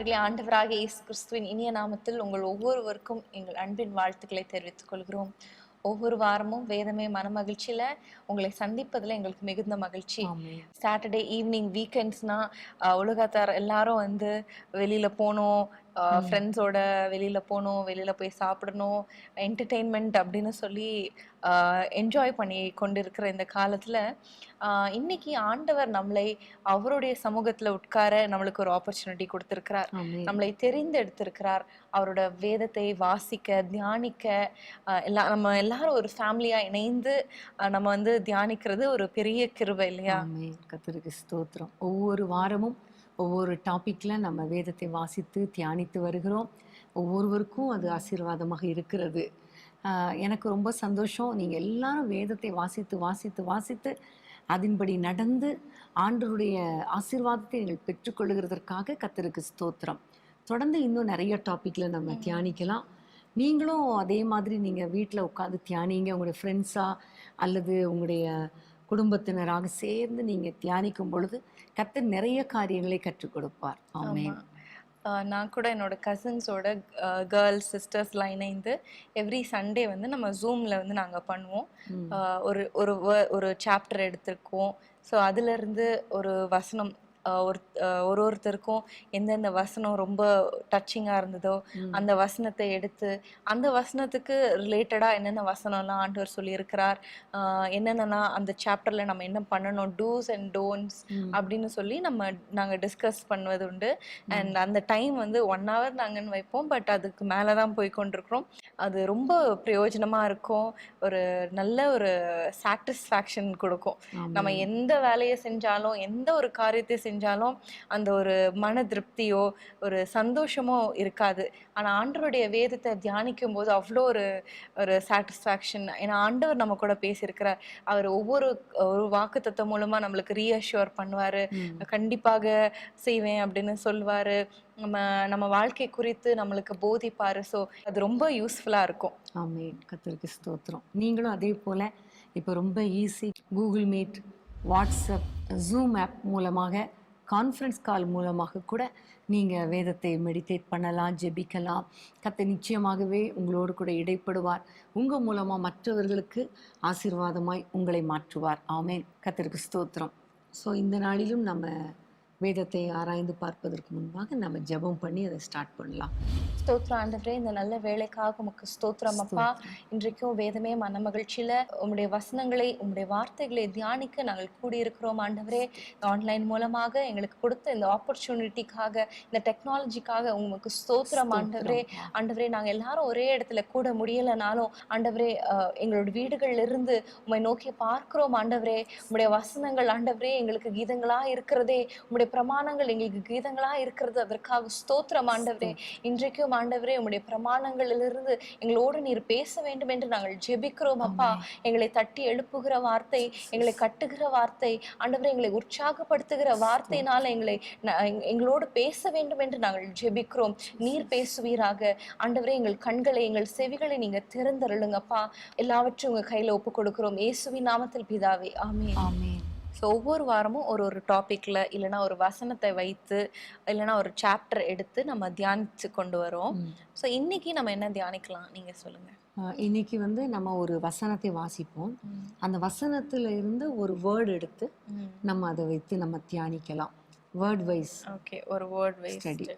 பிரியமானவர்களே, ஆண்டவராகிய இயேசு கிறிஸ்துவின் இனிய நாமத்தில் உங்கள் ஒவ்வொருவருக்கும் எங்கள் அன்பின் வாழ்த்துக்களை தெரிவித்துக் கொள்கிறோம். ஒவ்வொரு வாரமும் வேதமே மனமகிழ்ச்சியில உங்களை சந்திப்பதில் எங்களுக்கு மிகுந்த மகிழ்ச்சி. ஆமென். சாட்டர்டே ஈவினிங் வீக்கெண்ட்ஸ்னா உலகத்தார் எல்லாரும் வந்து வெளியில போகணும், ம். ஃப்ரெண்ட்ஸோட வெளியில போகணும், வெளியில போய் சாப்பிடணும், என்டர்டெயின்மெண்ட் அப்படின்னு சொல்லி என்ஜாய் பண்ணி கொண்டிருக்கிற இந்த காலத்துல இன்னைக்கு ஆண்டவர் நம்மளை அவருடைய சமூகத்துல உட்கார நம்மளுக்கு ஒரு ஆப்பர்ச்சுனிட்டி கொடுத்திருக்கிறார். ஆமென். நம்மளை தெரிந்தெடுத்திருக்கிறார். அவரோட வேதத்தை வாசிக்க, தியானிக்க, நம்ம எல்லாரும் ஒரு ஃபேமிலியா இணைந்து நம்ம வந்து தியானிக்கிறது ஒரு பெரிய கிருபை இல்லையா? ஆமென். கர்த்தருக்கு ஸ்தோத்திரம். ஒவ்வொரு வாரமும் ஒவ்வொரு டாபிக்ல நம்ம வேதத்தை வாசித்து தியானித்து வருகிறோம். ஒவ்வொருவருக்கும் அது ஆசீர்வாதமாக இருக்கிறது. எனக்கு ரொம்ப சந்தோஷம். நீங்க எல்லாரும் வேதத்தை வாசித்து வாசித்து வாசித்து அதன்படி நடந்து ஆண்டவருடைய ஆசீர்வாதத்தை நீங்கள் பெற்றுக்கொள்ளுகிறதற்காக கர்த்தருக்கு ஸ்தோத்திரம். தொடர்ந்து இன்னும் நிறைய டாபிக்ல நம்ம தியானிக்கலாம். நீங்களும் அதே மாதிரி நீங்கள் வீட்டில் உட்காந்து தியானிங்க. உங்களுடைய ஃப்ரெண்ட்ஸா அல்லது உங்களுடைய குடும்பத்தினராக சேர்ந்து நீங்கள் தியானிக்கும் பொழுது கர்த்தர் நிறைய காரியங்களை கற்றுக் கொடுப்பார். ஆமென். நான் கூட என்னோட கசின்ஸோட கேர்ள்ஸ் சிஸ்டர்ஸ்லாம் இணைந்து எவ்ரி சண்டே வந்து நம்ம ஜூமில் வந்து நாங்கள் பண்ணுவோம். ஒரு ஒரு ஒரு சாப்டர் எடுத்திருக்கோம். ஸோ அதுலேருந்து ஒரு வசனம் ஒருத்தருக்கும் எந்தெந்த வசனம் ரொம்ப டச்சிங்காக இருந்ததோ அந்த வசனத்தை எடுத்து அந்த வசனத்துக்கு ரிலேட்டடாக என்னென்ன வசனம்லாம் ஆண்டவர் சொல்லியிருக்கிறார், என்னென்னா அந்த சாப்டரில் நம்ம என்ன பண்ணணும், டூஸ் அண்ட் டோன்ட்ஸ் அப்படின்னு சொல்லி நாங்கள் டிஸ்கஸ் பண்ணுவது உண்டு. அண்ட் அந்த டைம் வந்து 1 hour நாங்கன்னு வைப்போம். பட் அதுக்கு மேலே தான் போய் கொண்டிருக்கிறோம். அது ரொம்ப பிரயோஜனமாக இருக்கும். ஒரு நல்ல ஒரு சாட்டிஸ்ஃபேக்ஷன் கொடுக்கும். நம்ம எந்த வேலையை செஞ்சாலும், எந்த ஒரு காரியத்தை செஞ்சாலும் அந்த ஒரு மன திருப்தியோ ஒரு சந்தோஷமோ இருக்காது. ஆனா ஆண்டவருடைய வேதத்தை தியானிக்கும் போது அவ்வளோ ஒரு சாட்டிஸ்ஃபேக்ஷன். ஏன்னா ஆண்டவர் நம்ம கூட பேசியிருக்கிறார். அவர் ஒவ்வொரு ஒரு வாக்குத்தத்தம் மூலமா நம்மளுக்கு ரீஅஷ்யூர் பண்ணுவாரு. கண்டிப்பாக செய்வேன் அப்படின்னு சொல்லுவாரு. நம்ம வாழ்க்கை குறித்து நம்மளுக்கு போதிப்பாரு. ஸோ அது ரொம்ப யூஸ்ஃபுல்லா இருக்கும். ஆமென். கர்த்தருக்கு ஸ்தோத்திரம். நீங்களும் அதே போல இப்போ ரொம்ப easy Google Meet, WhatsApp, Zoom app மூலமாக, கான்ஃபரன்ஸ் கால் மூலமாக கூட நீங்கள் வேதத்தை மெடிடேட் பண்ணலாம், ஜெபிக்கலாம். கர்த்தர் நிச்சயமாகவே உங்களோடு கூட இடைப்படுவார். உங்கள் மூலமாக மற்றவர்களுக்கு ஆசீர்வாதமாய் உங்களை மாற்றுவார். ஆமென். கர்த்தருக்கு ஸ்தோத்திரம். ஸோ இந்த நாளிலும் நம்ம வேதத்தை ஆராய்ந்து பார்ப்பதற்கு முன்பாக நம்ம ஜெபம் பண்ணி அதை ஸ்டார்ட் பண்ணலாம். ஸ்தோத்திரம் ஆண்டவரே, இந்த நல்ல வேலைக்காக உமக்கு ஸ்தோத்திரம் அப்பா. இன்றைக்கும் வேதமே மனமகிழ்ச்சியில உம்முடைய வசனங்களை, உம்முடைய வார்த்தைகளை தியானிக்க நாங்கள் கூடியிருக்கிறோம் ஆண்டவரே. ஆன்லைன் மூலமாக எங்களுக்கு கொடுத்த இந்த ஆப்பர்ச்சுனிட்டிக்காக, இந்த டெக்னாலஜிக்காக உமக்கு ஸ்தோத்திரம் ஆண்டவரே. ஆண்டவரே, நாங்கள் எல்லாரும் ஒரே இடத்துல கூட முடியலைனாலும் ஆண்டவரே எங்களோட வீடுகள்ல இருந்து உம்மை நோக்கி பார்க்கிறோம் ஆண்டவரே. உம்முடைய வசனங்கள் ஆண்டவரே எங்களுக்கு கீதங்களா இருக்கிறதே, உம்முடைய பிரமாணங்கள் எங்களுக்கு கீதங்களா இருக்கிறது. அதற்காக ஸ்தோத்திரம் ஆண்டவரே. இன்றைக்கும் ஆண்டவரே உம்முடைய பிரமாணங்களிலிருந்து எங்களோடு நீர் பேச வேண்டும் என்று நாங்கள் ஜெபிக்கிறோம் அப்பா. எங்களை தட்டி எழுப்புகிற வார்த்தை, எங்களை கட்டுகிற வார்த்தை ஆண்டவரே, எங்களை உற்சாகப்படுத்துகிற வார்த்தையினால எங்களோடு பேச வேண்டும் என்று நாங்கள் ஜெபிக்கிறோம். நீர் பேசுவீராக ஆண்டவரே. எங்கள் கண்களை, எங்கள் செவிகளை நீங்க திறந்தருளுங்கப்பா. எல்லாவற்றையும் உங்க கையில ஒப்பு கொடுக்கிறோம் இயேசுவின் நாமத்தில் பிதாவே. ஆமென். ஆமென். ஸோ ஒவ்வொரு வாரமும் ஒரு டாப்பிக்கில் இல்லைனா ஒரு வசனத்தை வைத்து இல்லைனா ஒரு சாப்டர் எடுத்து நம்ம தியானித்து கொண்டு வரோம். ஸோ இன்னைக்கு நம்ம என்ன தியானிக்கலாம், நீங்கள் சொல்லுங்கள். இன்னைக்கு வந்து நம்ம ஒரு வசனத்தை வாசிப்போம். அந்த வசனத்துல இருந்து ஒரு வேர்டு எடுத்து நம்ம அதை வைத்து நம்ம தியானிக்கலாம். Word wise. ஓகே, ஒரு வேர்ட் வைஸ் ஸ்டடி.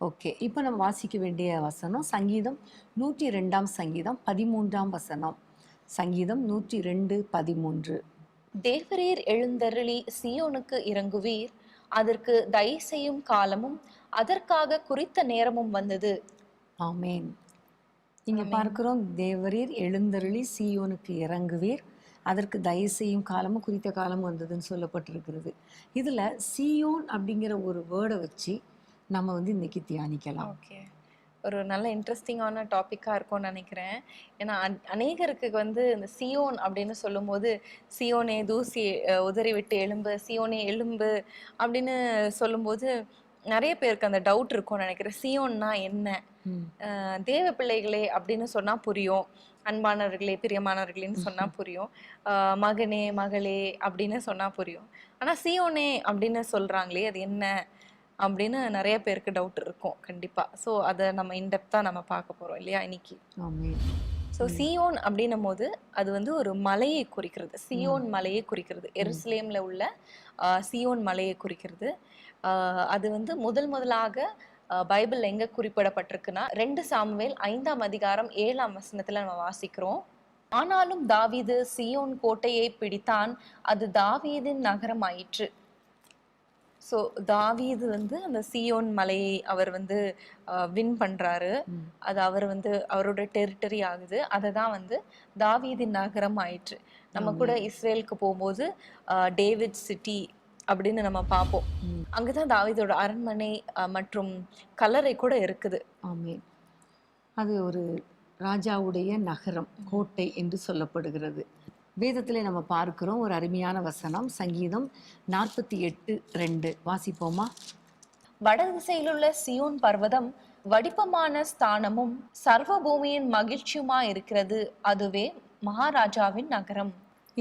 ஓகே, இப்போ நம்ம வாசிக்க வேண்டிய வசனம் சங்கீதம் 102 சங்கீதம் 13 வசனம். சங்கீதம் 102:13. தேவரீர் எழுந்தருளி சியோனுக்கு இறங்குவீர், அதற்கு தயை செய்யும் காலமும் அதற்காக குறித்த நேரமும் வந்தது. ஆமென். இங்க பார்க்கிறோம், தேவரீர் எழுந்தருளி சீயோனுக்கு இறங்குவீர், அதற்கு தயை செய்யும் காலமும் குறித்த காலமும் வந்ததுன்னு சொல்லப்பட்டிருக்கிறது. இதுல சீயோன் அப்படிங்கிற ஒரு வேர்டை வச்சு நம்ம வந்து இன்னைக்கு தியானிக்கலாம். ஓகே, ஒரு நல்ல இன்ட்ரெஸ்டிங்கான டாப்பிக்காக இருக்கும்னு நினைக்கிறேன். ஏன்னா அநேகருக்கு வந்து இந்த சியோன் அப்படின்னு சொல்லும்போது, சியோனே தூசி உதறி விட்டு எழும்பு, சியோனே எழும்பு அப்படின்னு சொல்லும்போது நிறைய பேருக்கு அந்த டவுட் இருக்கும்னு நினைக்கிறேன். சியோன்னா என்ன? தேவ பிள்ளைகளே அப்படின்னு சொன்னா புரியும், அன்பானவர்களே பிரியமானவர்களேன்னு சொன்னா புரியும், மகனே மகளே அப்படின்னு சொன்னா புரியும். ஆனா சியோனே அப்படின்னு சொல்றாங்களே, அது என்ன அப்படின்னு நிறைய பேருக்கு டவுட் இருக்கும் கண்டிப்பா. ஸோ அதை நம்ம இன்டெப்தா நம்ம பார்க்க போறோம் இல்லையா இன்னைக்கு. ஆமென். ஸோ சியோன் அப்படின்னும் போது அது வந்து ஒரு மலையை குறிக்கிறது. சியோன் மலையை குறிக்கிறது. எருசலேம்ல உள்ள சியோன் மலையை குறிக்கிறது. அது வந்து முதலாக பைபிள் எங்க குறிப்பிடப்பட்டிருக்குன்னா 2 சாமுவேல் 5ஆம் அதிகாரம் 7ஆம் வசனத்துல நம்ம வாசிக்கிறோம். ஆனாலும் தாவீது சியோன் கோட்டையை பிடித்தான், அது தாவீதின் நகரம் ஆயிற்று. ஸோ தாவீது வந்து அந்த சியோன் மலையை அவர் வந்து வின் பண்றாரு. அது அவர் வந்து அவரோட டெரிட்டரி ஆகுது. அதை தான் வந்து தாவீதின் நகரம் ஆயிற்று. நம்ம கூட இஸ்ரேலுக்கு போகும்போது டேவிட் சிட்டி அப்படின்னு நம்ம பார்ப்போம். அங்கதான் தாவீதோட அரண்மனை மற்றும் கல்லறை கூட இருக்குது. ஆமென். அது ஒரு ராஜாவுடைய நகரம், கோட்டை என்று சொல்லப்படுகிறது. வேதத்திலே நம்ம பார்க்கிறோம் ஒரு அருமையான வசனம், சங்கீதம் 48:2 வாசிப்போமா? வடதிசையிலுள்ள சியோன் பர்வதம் வடிப்பமான ஸ்தானமும் சர்வ பூமியின் மகிழ்ச்சியுமா இருக்கிறது, அதுவே மகாராஜாவின் நகரம்.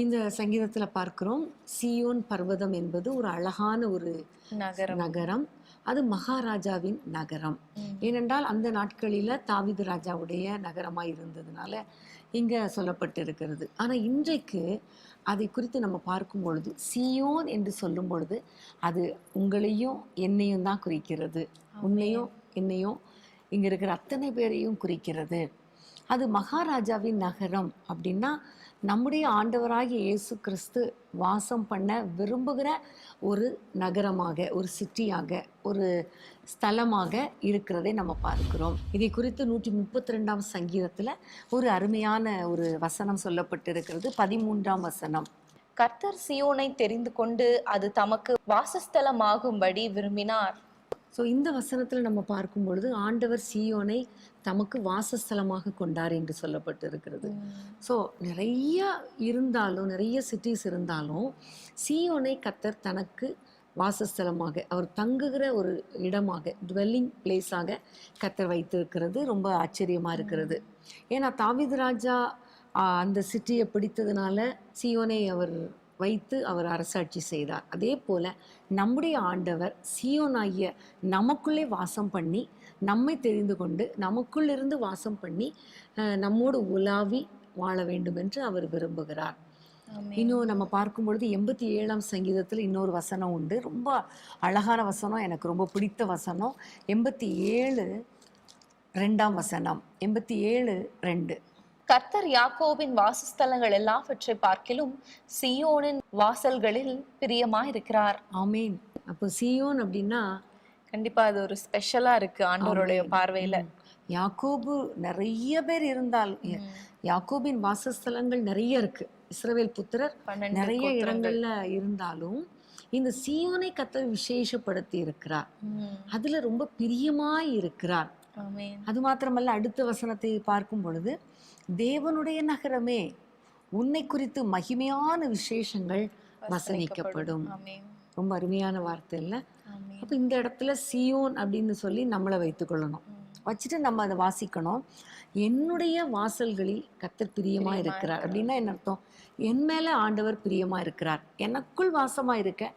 இந்த சங்கீதத்துல பார்க்கிறோம் சியோன் பர்வதம் என்பது ஒரு அழகான ஒரு நகரம். அது மகாராஜாவின் நகரம். ஏனென்றால் அந்த நாட்களில தாவீது ராஜாவுடைய நகரமாய் இருந்ததுனால இங்க சொல்லப்பட்டிருக்கிறது. ஆனா இன்றைக்கு அதை குறித்து நம்ம பார்க்கும் பொழுது சியோன் என்று சொல்லும் பொழுது அது உங்களையும் என்னையும் தான் குறிக்கிறது. உன்னையும் என்னையும் இங்க இருக்கிற அத்தனை பேரையும் குறிக்கிறது. அது மகாராஜாவின் நகரம் அப்படின்னா நம்முடைய ஆண்டவராகிய இயேசு கிறிஸ்து வாசம் பண்ண விரும்புகிற ஒரு நகரமாக, ஒரு சிட்டியாக, ஒரு ஸ்தலமாக இருக்கிறதை நம்ம பார்க்கிறோம். இதை குறித்து 132ஆம் சங்கீதத்துல ஒரு அருமையான ஒரு வசனம் சொல்லப்பட்டிருக்கிறது. 13ஆம் வசனம். கர்த்தர் சியோனை தெரிந்து கொண்டு அது தமக்கு வாசஸ்தலமாகும்படி விரும்பினார். ஸோ இந்த வசனத்தில் நம்ம பார்க்கும் பொழுது ஆண்டவர் சியோனை தமக்கு வாசஸ்தலமாக கொண்டார் என்று சொல்லப்பட்டிருக்கிறது. ஸோ நிறைய இருந்தாலும், நிறைய சிட்டிஸ் இருந்தாலும் சியோனை கர்த்தர் தனக்கு வாசஸ்தலமாக, அவர் தங்குகிற ஒரு இடமாக, டுவெல்லிங் பிளேஸாக கர்த்தர் வைத்திருக்கிறது ரொம்ப ஆச்சரியமாக இருக்கிறது. ஏன்னா தாவீது ராஜா அந்த சிட்டியை பிடித்ததுனால சியோனை அவர் வைத்து அவர் அரசாட்சி செய்தார். அதே போல நம்முடைய ஆண்டவர் சியோனாகிய நமக்குள்ளே வாசம் பண்ணி, நம்மை தெரிந்து கொண்டு நமக்குள்ளிருந்து வாசம் பண்ணி நம்மோடு உலாவி வாழ வேண்டும் என்று அவர் விரும்புகிறார். இன்னும் நம்ம பார்க்கும் பொழுது 87ஆம் சங்கீதத்தில் இன்னொரு வசனம் உண்டு. ரொம்ப அழகான வசனம், எனக்கு ரொம்ப பிடித்த வசனம். 87:2 வசனம். 87:2. கர்த்தர் யாக்கோபின் வாசஸ்தலங்கள் எல்லாவற்றை பார்க்கிலும் சியோனின் வாசல்களில் பிரியமா இருக்கிறார். ஆமீன். அப்போ சியோன் அப்படின்னா கண்டிப்பா அது ஒரு ஸ்பெஷலா இருக்கு ஆண்டவருடைய பார்வையில. யாக்கோபு நிறைய பேர் இருந்தால், யாக்கோபின் வாசஸ்தலங்கள் நிறைய இருக்கு. இஸ்ரவேல் புத்திரர் நிறைய இடங்கள்ல இருந்தாலும் இந்த சியோனை கர்த்தர் விசேஷப்படுத்தி இருக்கிறார். அதுல ரொம்ப பிரியமாய் இருக்கிறார். அது மாத்திரமல்ல, அடுத்த வசனத்தை பார்க்கும் பொழுது தேவனுடைய நகரமே உன்னை குறித்து மகிமையான விசேஷங்கள் வசனிக்கப்படும். ரொம்ப அருமையான வார்த்தை இல்ல? அப்ப இந்த இடத்துல சியோன் அப்படின்னு சொல்லி நம்மளை வைத்துக் கொள்ளணும், வச்சுட்டு நம்ம அதை வாசிக்கணும். என்னுடைய வாசல்களில் கர்த்தர் பிரியமா இருக்கிறார் அப்படின்னா என்ன அர்த்தம்? என் மேல ஆண்டவர் பிரியமா இருக்கிறார், எனக்குள் வாசமா இருக்க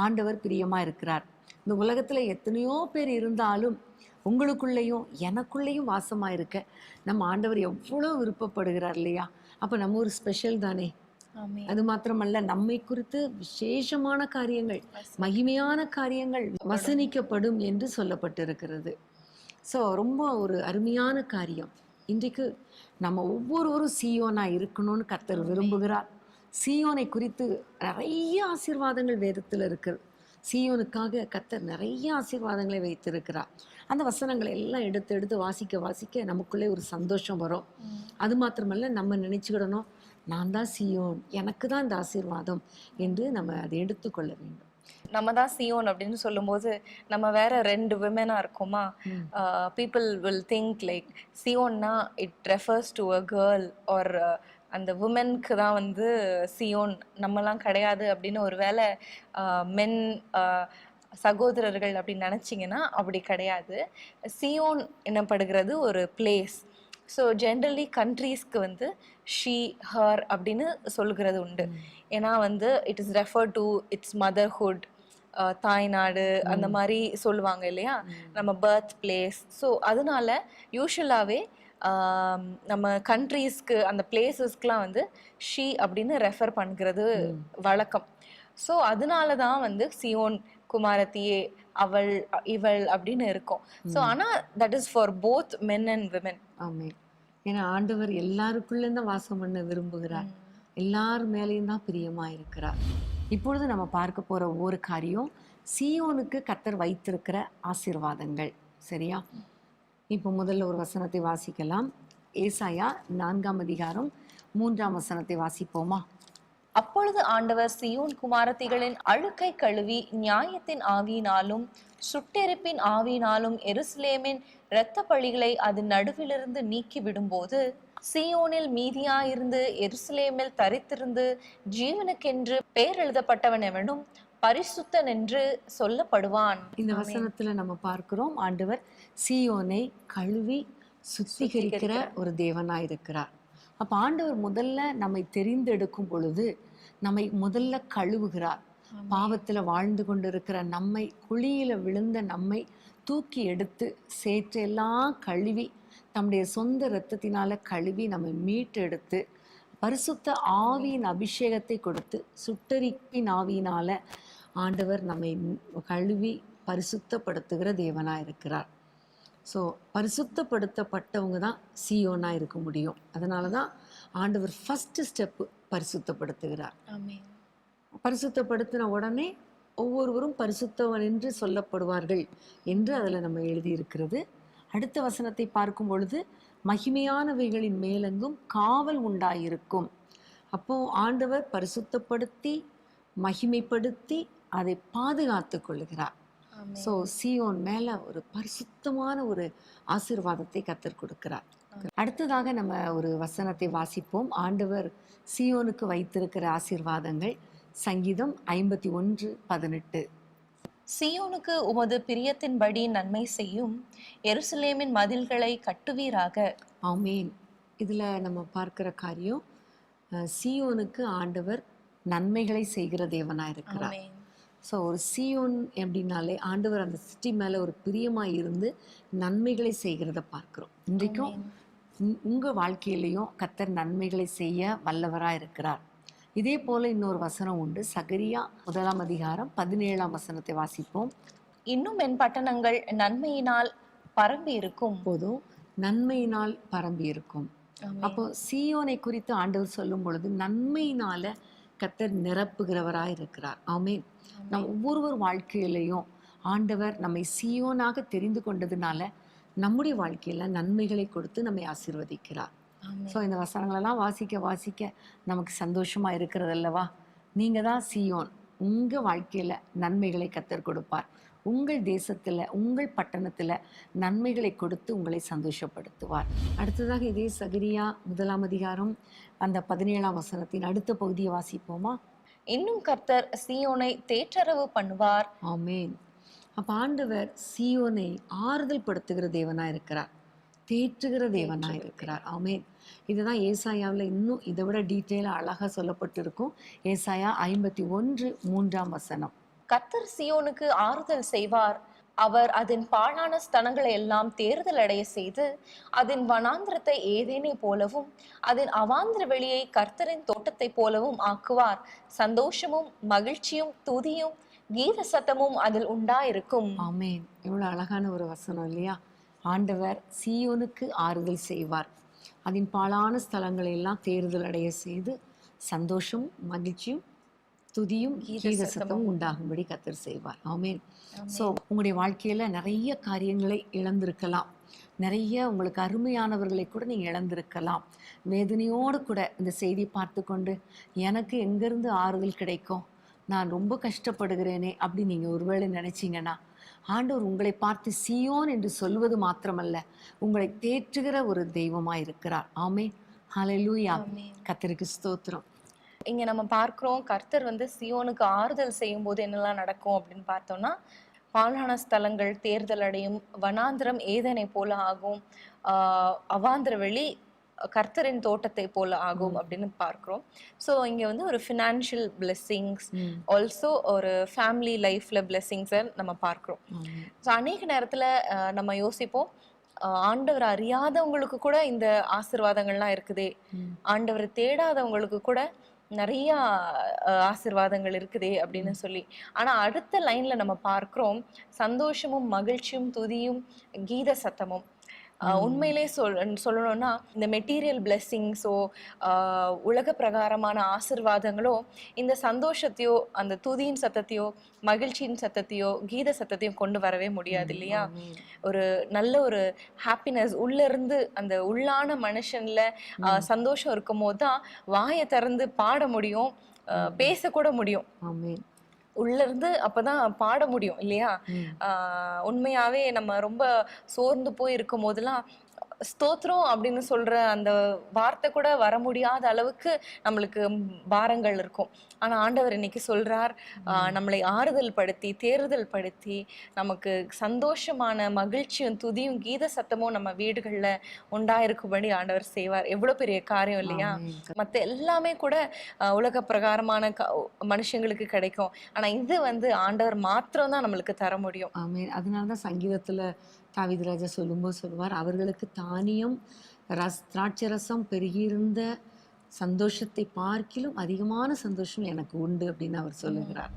ஆண்டவர் பிரியமா இருக்கிறார். இந்த உலகத்துல எத்தனையோ பேர் இருந்தாலும் உங்களுக்குள்ளேயும் எனக்குள்ளேயும் வாசமா இருக்க நம்ம ஆண்டவர் எவ்வளவு விருப்பப்படுகிறார் இல்லையா? அப்ப நம்ம ஒரு ஸ்பெஷல் தானே. அது மாத்திரமல்ல, நம்மை குறித்து விசேஷமான காரியங்கள், மகிமையான காரியங்கள் வசனிக்கப்படும் என்று சொல்லப்பட்டிருக்கிறது. ஸோ ரொம்ப ஒரு அருமையான காரியம். இன்றைக்கு நம்ம ஒவ்வொருவரும் சியோனா இருக்கணும்னு கர்த்தர் விரும்புகிறார். சியோனை குறித்து நிறைய ஆசீர்வாதங்கள் வேதத்தில் இருக்குது. சியோனுக்காக கர்த்தர் நிறைய ஆசீர்வாதங்களை வைத்திருக்கிறார். அந்த வசனங்களை எல்லாம் எடுத்து எடுத்து வாசிக்க நமக்குள்ளே ஒரு சந்தோஷம் வரும். அது மாத்திரமல்ல, நம்ம நினைச்சுக்கிடணும், நான் தான் சியோன், எனக்கு தான் இந்த ஆசீர்வாதம் என்று நம்ம அதை எடுத்துக்கொள்ள வேண்டும். நம்ம தான் சியோன் அப்படின்னு சொல்லும்போது நம்ம வேற 2 விமனா இருக்கோமா? பீப்புள் வில் திங்க் லைக் சியோன்னா it refers to a girl or அந்த உமனுக்கு தான் வந்து சியோன், நம்மலாம் கிடையாது அப்படின்னு ஒரு வேளை மென் சகோதரர்கள் அப்படின்னு நினச்சிங்கன்னா அப்படி கிடையாது. சியோன் என்னப்படுகிறது ஒரு பிளேஸ். ஸோ ஜென்ரலி கண்ட்ரீஸ்க்கு வந்து ஷீ ஹர் அப்படின்னு சொல்கிறது உண்டு. ஏன்னா வந்து it is refer to its motherhood தாய்நாடு அந்த மாதிரி சொல்லுவாங்க இல்லையா, நம்ம பர்த் பிளேஸ். ஸோ அதனால யூஸ்வலாகவே நம்ம கண்ட்ரீஸ்க்கு அந்த பிளேசஸ்க்குலாம் வந்து ஷீ அப்படின்னு ரெஃபர் பண்ணுறது வழக்கம். ஸோ அதனால தான் வந்து சியோன் குமாரத்தியே, அவள், இவள் அப்படின்னு இருக்கும். ஸோ ஆனால் that is for both men and women. ஆமே. ஏன்னா ஆண்டவர் எல்லாருக்குள்ளேயும் தான் வாசம் பண்ண விரும்புகிறார். எல்லார் மேலேயும் தான் பிரியமா இருக்கிறார். இப்பொழுது நம்ம பார்க்க போற ஒவ்வொரு காரியம் சீயோனுக்கு கர்த்தர் வைத்திருக்கிற ஆசீர்வாதங்கள். சரியா? இப்போ முதல்ல ஒரு வசனத்தை வாசிக்கலாம். ஏசாயா 4ஆம் அதிகாரம் 3ஆம் வசனத்தை வாசிப்போமா? அப்பொழுது ஆண்டவர் சியோன் குமாரத்திகளின் அழுக்கை கழுவி நியாயத்தின் ஆவியினாலும் சுட்டெரிப்பின் ஆவியினாலும் எருசலேமின் இரத்த பழிகளை அது நடுவிலிருந்து நீக்கி விடும்போது, சியோனில் மீதியாயிருந்து எருசலேமில் தரித்திருந்து ஜீவனுக்கென்று பெயர் எழுதப்பட்டவன் எவனும் பரிசுத்தன் என்று சொல்லப்படுவான். இந்த வசனத்துல நம்ம பார்க்கிறோம், ஆண்டவர் சீயோனை கழுவி சுத்திகரிக்கிற ஒரு தேவனாய் இருக்கிறார். அப்ப ஆண்டவர் முதல்ல நம்மை தெரிந்தெடுக்கும் பொழுது நம்மை முதல்ல கழுவுகிறார். பாவத்துல வாழ்ந்து கொண்டிருக்கிற நம்மை, குழியில விழுந்த நம்மை தூக்கி எடுத்து சேற்றெல்லாம் கழுவி தம்முடைய சொந்த இரத்தத்தினால கழுவி நம்மை மீட்டெடுத்து பரிசுத்த ஆவியின் அபிஷேகத்தை கொடுத்து சுட்டரிப்பின் ஆவியினால ஆண்டவர் நம்மை கழுவி பரிசுத்தப்படுத்துகிற தேவனாக இருக்கிறார். ஸோ பரிசுத்தப்படுத்தப்பட்டவங்க தான் சீயோனாக இருக்க முடியும். அதனால தான் ஆண்டவர் ஃபஸ்ட்டு ஸ்டெப்பு பரிசுத்தப்படுத்துகிறார். பரிசுத்தப்படுத்தின உடனே ஒவ்வொருவரும் பரிசுத்தவன் என்று சொல்லப்படுவார்கள் என்று அதில் நம்ம எழுதியிருக்கிறது. அடுத்த வசனத்தை பார்க்கும் பொழுது மகிமையானவைகளின் மேலெங்கும் காவல் உண்டாயிருக்கும். அப்போ ஆண்டவர் பரிசுத்தப்படுத்தி மகிமைப்படுத்தி அதை பாதுகாத்து கொள்ளுகிறார். ஸோ சீயோன் மேல ஒரு பரிசுத்தமான ஒரு ஆசீர்வாதத்தை கர்த்தர் கொடுக்கிறார். அடுத்ததாக நம்ம ஒரு வசனத்தை வாசிப்போம். ஆண்டவர் சீயோனுக்கு வைத்திருக்கிற ஆசீர்வாதங்கள் சங்கீதம் 51:18. சீயோனுக்கு உமது பிரியத்தின்படி நன்மை செய்யும், எருசலேமின் மதில்களை கட்டுவீராக. ஆமேன். இதுல நம்ம பார்க்கிற காரியம், சீயோனுக்கு ஆண்டவர் நன்மைகளை செய்கிற தேவனா இருக்கிறார். ஸோ ஒரு சீயோன் எப்படின்னாலே ஆண்டவர் அந்த சிட்டி மேலே ஒரு பிரியமாக இருந்து நன்மைகளை செய்கிறத பார்க்குறோம். இன்றைக்கும் உங்கள் வாழ்க்கையிலையும் கர்த்தர் நன்மைகளை செய்ய வல்லவராக இருக்கிறார். இதே போல் இன்னொரு வசனம் உண்டு. சகரியா 1ஆம் அதிகாரம் 17ஆம் வசனத்தை வாசிப்போம். இன்னும் என் பட்டணங்கள் நன்மையினால் பரம்பி இருக்கும். போதும், நன்மையினால் பரம்பி இருக்கும். அப்போ சீயோனை குறித்து ஆண்டவர் சொல்லும் பொழுது நன்மையினால கர்த்தர் நிரப்புகிறவராய் இருக்கிறார். ஆமென். நம் ஒவ்வொருவர் வாழ்க்கையிலையும் ஆண்டவர் நம்மை சீயோனாக தெரிந்து கொண்டதுனால நம்முடைய வாழ்க்கையில நன்மைகளை கொடுத்து நம்மை ஆசீர்வதிக்கிறார். ஸோ இந்த வசனங்களெல்லாம் வாசிக்க வாசிக்க நமக்கு சந்தோஷமா இருக்கிறது அல்லவா? நீங்க தான் சீயோன். உங்க வாழ்க்கையில நன்மைகளை கர்த்தர் கொடுப்பார். உங்கள் தேசத்துல, உங்கள் பட்டணத்துல நன்மைகளை கொடுத்து உங்களை சந்தோஷப்படுத்துவார். அடுத்ததாக இதே சகரியா 1ஆம் அதிகாரம் அந்த 17ஆம் வசனத்தின் அடுத்த பகுதியை வாசிப்போமா? இன்னும் கர்த்தர் சீயோனை தேற்றரவு பண்ணுவார். ஆமேன். அப்ப ஆண்டவர் சீயோனை ஆறுதல் படுத்துகிற தேவனா இருக்கிறார், தேற்றுகிற தேவனா இருக்கிறார். ஆமேன். இதுதான் ஏசாயாவில் இன்னும் இதை விட டீட்டெயிலாக அழகா சொல்லப்பட்டிருக்கும். ஏசாயா 51:3ஆம் வசனம். கர்த்தர் சீயோனுக்கு ஆறுதல் செய்வார், அவர் அதன் பாழான ஸ்தலங்களை எல்லாம் தேறுதல் அடைய செய்து அதன் வனாந்திரத்தை ஏதேனை போலவும் அதன் அவாந்திர வெளியை கர்த்தரின் தோட்டத்தை போலவும் ஆக்குவார். சந்தோஷமும் மகிழ்ச்சியும் துதியும் கீத சத்தமும் அதில் உண்டாயிருக்கும். ஆமேன். எவ்வளவு அழகான ஒரு வசனம் இல்லையா? ஆண்டவர் சீயோனுக்கு ஆறுதல் செய்வார், அதன் பாழான ஸ்தலங்களை எல்லாம் தேறுதல் அடைய செய்து சந்தோஷம் மகிழ்ச்சியும் துதியும் கீத சத்தமும் உண்டாகும்படி கர்த்தர் செய்வார். ஆமேன். ஸோ உங்களுடைய வாழ்க்கையில நிறைய காரியங்களை இழந்திருக்கலாம், நிறைய உங்களுக்கு அருமையானவர்களை கூட நீங்க இழந்திருக்கலாம். வேதனையோடு கூட இந்த செய்தி பார்த்து கொண்டு எனக்கு எங்கிருந்து ஆறுதல் கிடைக்கும், நான் ரொம்ப கஷ்டப்படுகிறேனே அப்படி நீங்க ஒருவேளை நினைச்சீங்கன்னா, ஆண்டவர் உங்களை பார்த்து சீயோன் என்று சொல்வது மாத்திரமல்ல, உங்களை தேற்றுகிற ஒரு தெய்வமா இருக்கிறார். ஆமென். ஹல்லேலூயா. கர்த்தருக்கு ஸ்தோத்திரம். இங்க நம்ம பார்க்கிறோம், கர்த்தர் வந்து சியோனுக்கு ஆறுதல் செய்யும் போது என்னெல்லாம் நடக்கும் அப்படின்னு பார்த்தோம்னா, பாழான ஸ்தலங்கள் தேர்தல் அடையும், வனாந்திரம் ஏதனை போல ஆகும், அவாந்திர வெளி கர்த்தரின் தோட்டத்தை போல ஆகும் அப்படின்னு பார்க்கிறோம். ஸோ இங்க வந்து ஒரு ஃபினான்ஷியல் பிளெஸ்ஸிங்ஸ், ஆல்சோ ஒரு ஃபேமிலி லைஃப்ல பிளெஸ்ஸிங்ஸை நம்ம பார்க்கிறோம். ஸோ அநேக நேரத்துல நம்ம யோசிப்போம், ஆண்டவர் அறியாதவங்களுக்கு கூட இந்த ஆசீர்வாதங்கள்லாம் இருக்குதே, ஆண்டவர் தேடாதவங்களுக்கு கூட நிறைய ஆசீர்வாதங்கள் இருக்குதே அப்படின்னு சொல்லி. ஆனா அடுத்த லைன்ல நம்ம பார்க்கிறோம், சந்தோஷமும் மகிழ்ச்சியும் துதியும் கீத சத்தமும். உண்மையிலே சொல்லணும்னா இந்த மெட்டீரியல் பிளெஸ்ஸிங்ஸோ உலக பிரகாரமான ஆசிர்வாதங்களோ இந்த சந்தோஷத்தையோ அந்த துதியின் சத்தத்தையோ மகிழ்ச்சியின் சத்தத்தையோ கீத சத்தத்தையும் கொண்டு வரவே முடியாது இல்லையா? ஒரு நல்ல ஒரு ஹாப்பினஸ் உள்ள இருந்து அந்த உள்ளான மனுஷன்ல சந்தோஷம் இருக்கும் போதுதான் வாயை திறந்து பாட முடியும், பேசக்கூட முடியும். உள்ள இருந்து அப்பதான் பாட முடியும் இல்லையா? உண்மையாவே நம்ம ரொம்ப சோர்ந்து போய் இருக்கும் போதெல்லாம் ஸ்தோத்திரம் அப்படின்னு சொல்ற அந்த வார்த்தை கூட வர முடியாத அளவுக்கு நம்மளுக்கு பாரங்கள் இருக்கும். ஆனா ஆண்டவர் இன்னைக்கு சொல்றார், நம்மளை ஆறுதல் படுத்தி தேறுதல் படுத்தி நமக்கு சந்தோஷமான மகிழ்ச்சியும் துதியும் கீத சத்தமும் நம்ம வீடுகள்ல உண்டாயிருக்கும்படி ஆண்டவர் செய்வார். எவ்வளவு பெரிய காரியம் இல்லையா? மத்த எல்லாமே கூட உலக பிரகாரமான மனுஷங்களுக்கு கிடைக்கும். ஆனா இது வந்து ஆண்டவர் மாத்திரம் தான் நம்மளுக்கு தர முடியும். அதனாலதான் சங்கீதத்துல தாவீது ராஜா சொல்லும்போது சொல்லுவார், அவர்களுக்கு தானியம் திராட்சை ரசம் பெருகியிருந்த சந்தோஷத்தை பார்க்கிலும் அதிகமான சந்தோஷம் எனக்கு உண்டு அப்படின்னு அவர் சொல்லுகிறார்.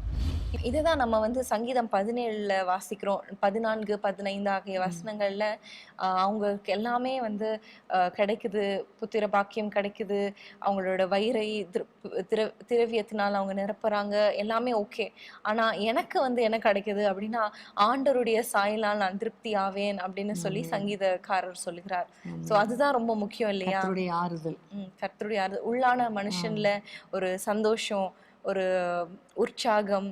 இதுதான் நம்ம வந்து சங்கீதம் 17ல வாசிக்கிறோம். 14, 15 ஆகிய வசனங்கள்ல அவங்களுக்கு எல்லாமே வந்து கிடைக்குது, புத்திர பாக்கியம் கிடைக்குது, அவங்களோட வயிறை திரவியத்தினால் அவங்க நிரப்புறாங்க, எல்லாமே ஓகே. ஆனா எனக்கு வந்து என்ன கிடைக்குது அப்படின்னா, ஆண்டவருடைய சாயலால் நான் திருப்தி ஆவேன் அப்படின்னு சொல்லி சங்கீதக்காரர் சொல்லுகிறார். சோ அதுதான் ரொம்ப முக்கியம் இல்லையா? கர்த்தருடைய ஆறுதல். கர்த்தருடைய ஆறுதல் உள்ளான மனுஷன்ல ஒரு சந்தோஷம், ஒரு உற்சாகம்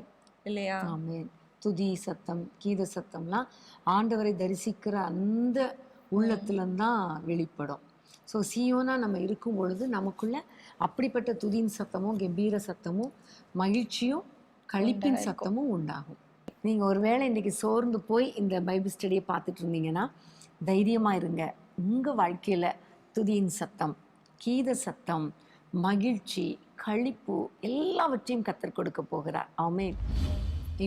இல்லையா? துதி சத்தம் கீத சத்தம்லாம் ஆண்டவரை தரிசிக்கிற அந்த உள்ளத்துலதான் வெளிப்படும். ஸோ சீயோனா நம்ம இருக்கும் பொழுது நமக்குள்ள அப்படிப்பட்ட துதியின் சத்தமும் கம்பீர சத்தமும் மகிழ்ச்சியும் களிப்பின் சத்தமும் உண்டாகும். நீங்க ஒருவேளை இன்னைக்கு சோர்ந்து போய் இந்த பைபிள் ஸ்டடியை பார்த்துட்டு இருந்தீங்கன்னா தைரியமா இருங்க. உங்க வாழ்க்கையில துதியின் சத்தம் கீத சத்தம் மகிழ்ச்சி களிப்பு எல்லாவற்றையும் கத்தர் கொடுக்க போகிறார். ஆமென்.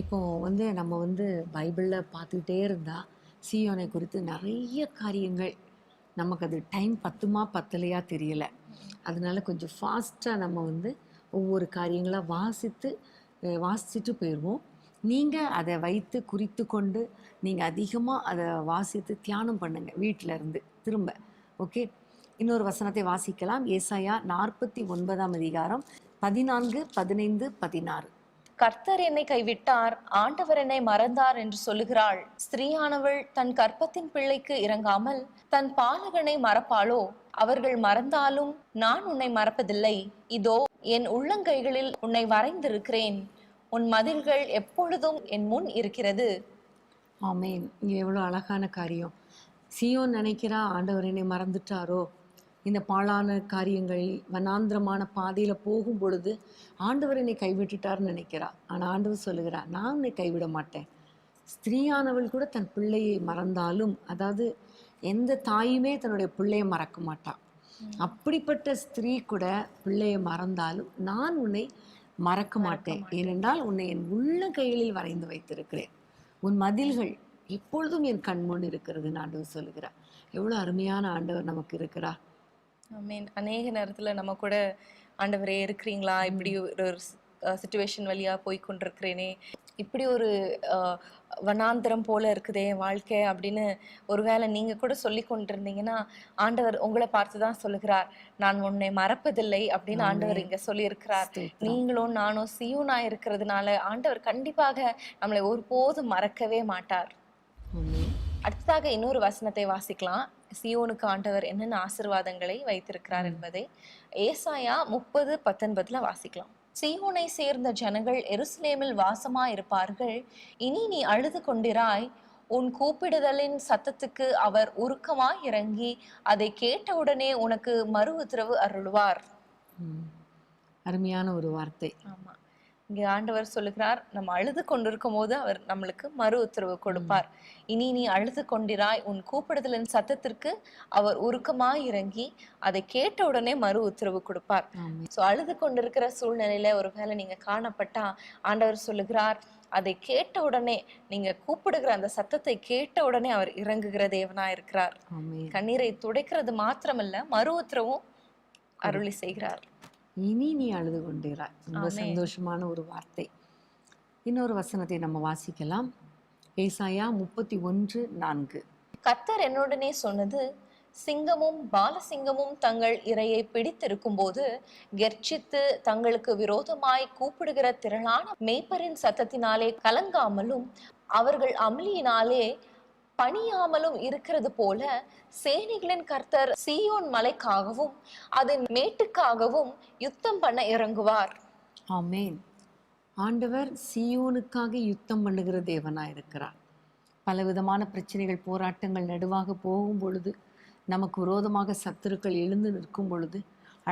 இப்போ வந்து நம்ம வந்து பைபிளில் பார்த்துக்கிட்டே இருந்தால் சீயோனை குறித்து நிறைய காரியங்கள் நமக்கு அது டைம் பத்துமா பத்தலையா தெரியல. அதனால கொஞ்சம் ஃபாஸ்ட்டாக நம்ம வந்து ஒவ்வொரு காரியங்களாக வாசிச்சுட்டு போயிடுவோம். நீங்கள் அதை வைத்து குறித்து கொண்டு நீங்கள் அதிகமாக அதை வாசித்து தியானம் பண்ணுங்கள் வீட்டில் இருந்து திரும்ப. ஓகே, இன்னொரு வசனத்தை வாசிக்கலாம். ஏசாயா 49ஆம் அதிகாரம் 14, 15, 16. கர்த்தர் என்னை கைவிட்டார், ஆண்டவர் என்னை மறந்தார் என்று சொல்லுகிறாள். ஸ்திரீயானவள் தன் கர்ப்பத்தின் பிள்ளைக்கு இறங்காமல் தன் பாலகனை மறப்பாளோ? அவர்கள் மறந்தாலும் நான் உன்னை மறப்பதில்லை. இதோ என் உள்ளங்கைகளில் உன்னை வரைந்திருக்கிறேன். உன் மதில்கள் எப்பொழுதும் என் முன் இருக்கிறது. ஆமேன். இங்க எவ்வளவு அழகான காரியம். சீயோன் நினைக்கிறா ஆண்டவர் என்னை மறந்துட்டாரோ, இந்த பாழான காரியங்கள் வனாந்திரமான பாதையில போகும் பொழுது ஆண்டவர் என்னை கைவிட்டுட்டார்னு நினைக்கிறா. ஆனா ஆண்டவர் சொல்லுகிறா, நான் உன்னை கைவிட மாட்டேன். ஸ்திரீயானவள் கூட தன் பிள்ளையை மறந்தாலும், அதாவது எந்த தாயுமே தன்னுடைய பிள்ளையை மறக்க மாட்டா. அப்படிப்பட்ட ஸ்திரீ கூட பிள்ளையை மறந்தாலும் நான் உன்னை மறக்க மாட்டேன். ஏனென்றால் உன்னை என் உள்ள கைகளில் வரைந்து வைத்திருக்கிறேன். உன் மதில்கள் எப்பொழுதும் என் கண்முன் இருக்கிறதுன்னு ஆண்டவர் சொல்லுகிறார். எவ்வளவு அருமையான ஆண்டவர் நமக்கு இருக்கிறார். அநேக நேரத்துல நம்ம கூட ஆண்டவரே இருக்கிறீங்களா, இப்படி ஒரு சிச்சுவேஷன் வழியா போய் கொண்டிருக்கிறேனே, இப்படி ஒரு வனாந்திரம் போல இருக்குதே வாழ்க்கை அப்படின்னு ஒருவேளை நீங்க கூட சொல்லி கொண்டிருந்தீங்கன்னா, ஆண்டவர் உங்களை பார்த்துதான் சொல்லுகிறார், நான் உன்னை மறப்பதில்லை அப்படின்னு ஆண்டவர் இங்க சொல்லி இருக்கிறார். நீங்களும் நானும் சீயோனா இருக்கிறதுனால ஆண்டவர் கண்டிப்பாக நம்மளை ஒருபோதும் மறக்கவே மாட்டார். அடுத்ததாக இன்னொரு வசனத்தை வாசிக்கலாம். சீயோனுக்கு ஆண்டவர் என்னென்ன ஆசீர்வாதங்களை வைத்திருக்கிறார் என்பதை ஏசாயா 30:19 வாசிக்கலாம். சீயோனை சேர்ந்த ஜனங்கள் எருசலேமில் வாசமாயிருப்பார்கள். இனி நீ அழுது கொண்டிராய். உன் கூப்பிடுதலின் சத்தத்துக்கு அவர் உருக்கமாய் இறங்கி அதை கேட்டவுடனே உனக்கு மறு உத்தரவு அருள்வார். அருமையான ஒரு வார்த்தை. ஆமா, இங்கே ஆண்டவர் சொல்லுகிறார், நம்ம அழுது கொண்டிருக்கும் போது அவர் நம்மளுக்கு மறு உத்தரவு கொடுப்பார். இனி நீ அழுது கொண்டிராய், உன் கூப்பிடுதலின் சத்தத்திற்கு அவர் உருக்கமாய் இறங்கி அதை கேட்ட உடனே மறு உத்தரவு கொடுப்பார். சோ அழுது கொண்டிருக்கிற சூழ்நிலையில ஒருவேளை நீங்க காணப்பட்டா ஆண்டவர் சொல்லுகிறார், அதை கேட்ட உடனே, நீங்க கூப்பிடுகிற அந்த சத்தத்தை கேட்ட உடனே அவர் இறங்குகிற தேவனா இருக்கிறார். கண்ணீரை துடைக்கிறது மாத்திரமல்ல, மறு உத்தரவும் அருளி செய்கிறார். இனி நீ அழுது கொண்டிராய். ரொம்ப சந்தோஷமான ஒரு வார்த்தை. இன்னொரு வசனத்தை நம்ம வாசிக்கலாம். ஏசாயா 31:4. கர்த்தர் என்னுடனே சொன்னது, சிங்கமும் பாலசிங்கமும் தங்கள் இரையை பிடித்திருக்கும் போது கெர்ச்சித்து தங்களுக்கு விரோதமாய் கூப்பிடுகிற திரளான மேய்ப்பரின் சத்தத்தினாலே கலங்காமலும் அவர்கள் அமளியினாலே பணியாமலும் இருக்கிறது போல சேனைகளின் கர்த்தர் சீயோன் மலைக்காகவும் அதன் மேட்டுக்காகவும் யுத்தம் பண்ண இறங்குவார். ஆமேன். ஆண்டவர் சீயோனுக்காக யுத்தம் பண்ணுகிற தேவனா இருக்கிறார். பலவிதமான பிரச்சனைகள், போராட்டங்கள் நடுவாக போகும் பொழுது, நமக்கு விரோதமாக சத்துருக்கள் எழுந்து நிற்கும் பொழுது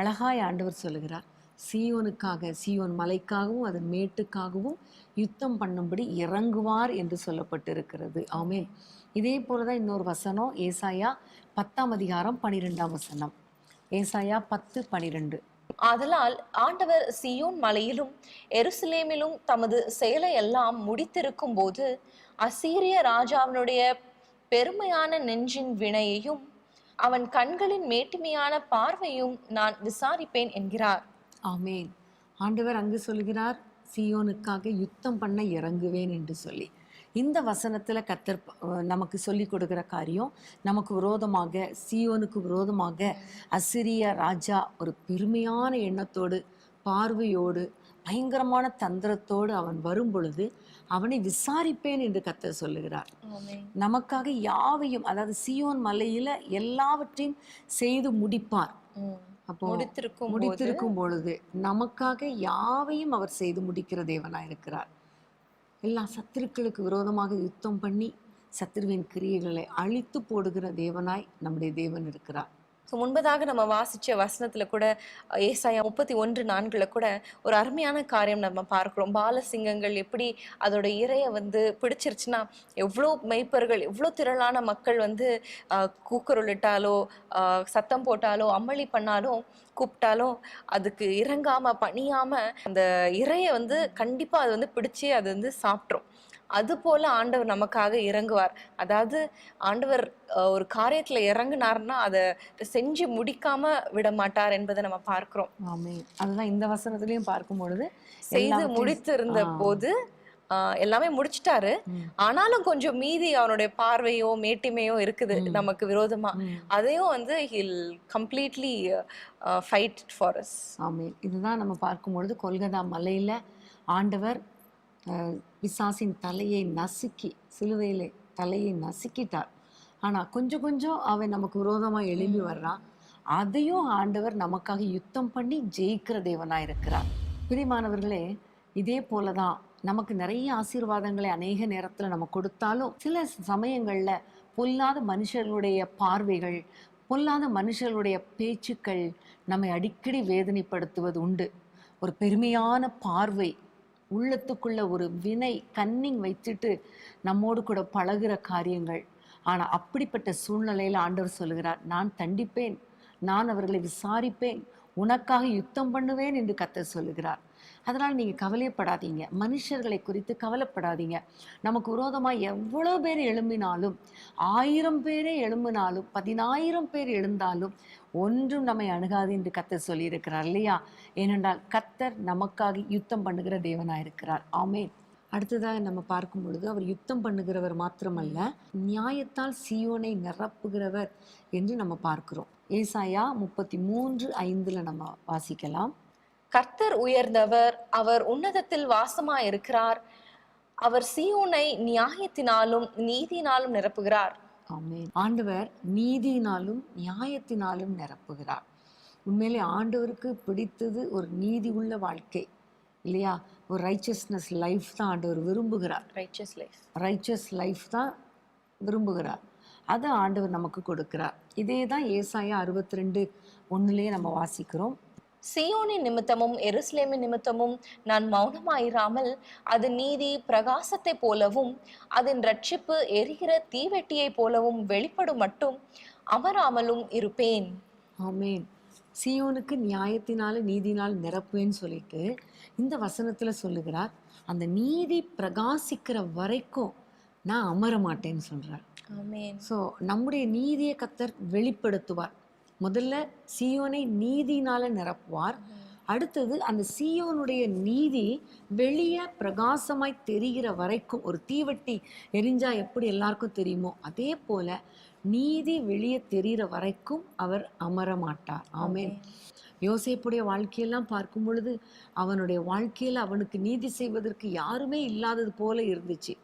அழகாய் ஆண்டவர் சொல்லுகிறார், சீயோனுக்காக, சீயோன் மலைக்காகவும் அதன் மேட்டுக்காகவும் யுத்தம் பண்ணும்படி இறங்குவார் என்று சொல்லப்பட்டிருக்கிறது. ஆமேன். இதே போலதான் இன்னொரு வசனம், ஏசாயா 10:12. ஏசாயா 10:12. ஆதலால் ஆண்டவர் சீயோன் மலையிலும் எருசலேமிலும் தமது செயலை எல்லாம் முடித்திருக்கும் போது அசீரிய ராஜாவினுடைய பெருமையான நெஞ்சின் வினையையும் அவன் கண்களின் மேட்டுமையான பார்வையும் நான் விசாரிப்பேன் என்கிறார். ஆமேன். ஆண்டவர் அங்கு சொல்கிறார், சீயோனுக்காக யுத்தம் பண்ண இறங்குவேன் என்று சொல்லி. இந்த வசனத்துல கர்த்தர் நமக்கு சொல்லி கொடுக்கிற காரியம், நமக்கு விரோதமாக, சீயோனுக்கு விரோதமாக அசிரிய ராஜா ஒரு பெருமையான எண்ணத்தோடு, பார்வையோடு, பயங்கரமான தந்திரத்தோடு அவன் வரும் பொழுது அவனை விசாரிப்பேன் என்று கர்த்தர் சொல்லுகிறார். நமக்காக யாவையும், அதாவது சீயோன் மலையில எல்லாவற்றையும் செய்து முடிப்பார். அப்போ முடித்திருக்கும் பொழுது நமக்காக யாவையும் அவர் செய்து முடிக்கிற தேவனா இருக்கிறார். எல்லா சத்துருக்களுக்கு விரோதமாக யுத்தம் பண்ணி சத்துருவின் கிரியைகளை அழித்து போடுகிற தேவனாய் நம்முடைய தேவன் இருக்கிறார். முன்பதாக நம்ம வாசிச்ச வசனத்துல கூட ஏசாயா 31:4 கூட ஒரு அருமையான காரியம் நம்ம பார்க்கிறோம். பாலசிங்கங்கள் எப்படி அதோட இரைய பிடிச்சிருச்சுன்னா, எவ்வளோ மெய்ப்பர்கள், எவ்வளோ திரளான மக்கள் கூக்குரலிட்டாலோ சத்தம் போட்டாலோ அமளி பண்ணாலும் கூப்பிட்டாலும் அதுக்கு இறங்காம பணியாம அந்த இரைய கண்டிப்பா அது பிடிச்சு அது சாப்பிட்ரும். அது போல ஆண்டவர் நமக்காக இறங்குவார். அதாவது ஆண்டவர் ஒரு காரியத்துல இறங்குனார்னா அதை செஞ்சு முடிக்காம விட மாட்டார் என்பதை நம்ம பார்க்கிறோம். அதுதான் இந்த வசனத்திலையும் பார்க்கும் பொழுது, செய்து முடித்திருந்த போது எல்லாமே முடிச்சிட்டாரு, ஆனாலும் கொஞ்சம் மீதி அவனுடைய பார்வையோ மேட்டிமையோ இருக்குது நமக்கு விரோதமா. அதையும் he'll completely fight for us. ஆமென். இதுதான் நம்ம பார்க்கும் பொழுது கொல்கதா மலையில ஆண்டவர் பிசாசின் தலையை நசுக்கி, சிலுவையிலே தலையை நசுக்கிட்டார். ஆனா கொஞ்சம் கொஞ்சம் அவன் நமக்கு விரோதமா எழும்பி வர்றான். அதையும் ஆண்டவர் நமக்காக யுத்தம் பண்ணி ஜெயிக்கிற தேவனா இருக்கிறார். பிரியமானவர்களே, இதே போலதான் நமக்கு நிறைய ஆசீர்வாதங்களை அநேக நேரத்துல நம்ம கொடுத்தாலும் சில சமயங்கள்ல பொல்லாத மனுஷர்களுடைய பார்வைகள், பொல்லாத மனுஷர்களுடைய பேச்சுக்கள் நம்மை அடிக்கடி வேதனைப்படுத்துவது உண்டு. ஒரு பெருமையான பார்வை, உள்ளத்துக்குள்ள ஒரு வினை, கன்னிங் வைத்துட்டு நம்மோடு கூட பழகுற காரியங்கள். ஆனா அப்படிப்பட்ட சூழ்நிலையில ஆண்டவர் சொல்லுகிறார், நான் தண்டிப்பேன், நான் அவர்களை விசாரிப்பேன், உனக்காக யுத்தம் பண்ணுவேன் என்று கர்த்தர் சொல்லுகிறார். அதனால் நீங்க கவலைப்படாதீங்க, மனுஷர்களை குறித்து கவலைப்படாதீங்க. நமக்கு விரோதமா எவ்வளவு பேர் எழும்பினாலும், 1000 பேரே எழும்பினாலும், 10,000 பேர் எழுந்தாலும் ஒன்றும் நம்மை அணுகாது என்று கர்த்தர் சொல்லியிருக்கிறார் இல்லையா? ஏனென்றால் கர்த்தர் நமக்காக யுத்தம் பண்ணுகிற தேவனாயிருக்கிறார். ஆமென். அடுத்ததாக நம்ம பார்க்கும் பொழுது, அவர் யுத்தம் பண்ணுகிறவர் மாத்திரமல்ல, நியாயத்தால் சீயோனை நிரப்புகிறவர் என்று நம்ம பார்க்கிறோம். ஏசாயா 33:5 நம்ம வாசிக்கலாம். கர்த்தர் உயர்ந்தவர், அவர் உன்னதத்தில் வாசமாயிருக்கிறார், அவர் சீயோனை நியாயத்தினாலும் நீதியினாலும் நிரப்புகிறார். ஆமென். ஆண்டவர் நீதியினாலும் நியாயத்தினாலும் நிரப்புகிறார். உண்மையிலே ஆண்டவருக்கு பிடித்தது ஒரு நீதி உள்ள வாழ்க்கை இல்லையா? ஒரு ரைச்சஸ்னஸ் லைஃப் தான் ஆண்டவர் விரும்புகிறார். ரைச்சஸ் லைஃப் தான் விரும்புகிறார். அதை ஆண்டவர் நமக்கு கொடுக்கிறார். இதே தான் ஏசாயா 62:1 நம்ம வாசிக்கிறோம். சீயோனின் நிமித்தமும் எருசலேமின் நிமித்தமும் நான் மௌனமாயிராமல் அது நீதி பிரகாசத்தை போலவும் அதன் ரட்சிப்பு எரிகிற தீவெட்டியை போலவும் வெளிப்படும் மட்டும் அமராமலும் இருப்பேன். ஆமென். சீயோனுக்கு நியாயத்தினால நீதினால் நிரப்புவேன்னு சொல்லிட்டு இந்த வசனத்துல சொல்லுகிறார், அந்த நீதி பிரகாசிக்கிற வரைக்கும் நான் அமர மாட்டேன்னு சொல்றார். ஆமென். ஸோ நம்முடைய நீதியை கர்த்தர் வெளிப்படுத்துவார். முதல்ல சீயோனை நீதினால நிரப்புவார். அடுத்தது அந்த சீயோனுடைய நீதி வெளியே பிரகாசமாய் தெரிகிற வரைக்கும், ஒரு தீவெட்டி எரிஞ்சா எப்படி எல்லாருக்கும் தெரியுமோ அதே போல நீதி வெளியே தெரிகிற வரைக்கும் அவர் அமர மாட்டார். ஆமென். யோசேப்புடைய வாழ்க்கையெல்லாம் பார்க்கும் பொழுது அவனுடைய வாழ்க்கையில் அவனுக்கு நீதி செய்வதற்கு யாருமே இல்லாதது போல இருந்துச்சு.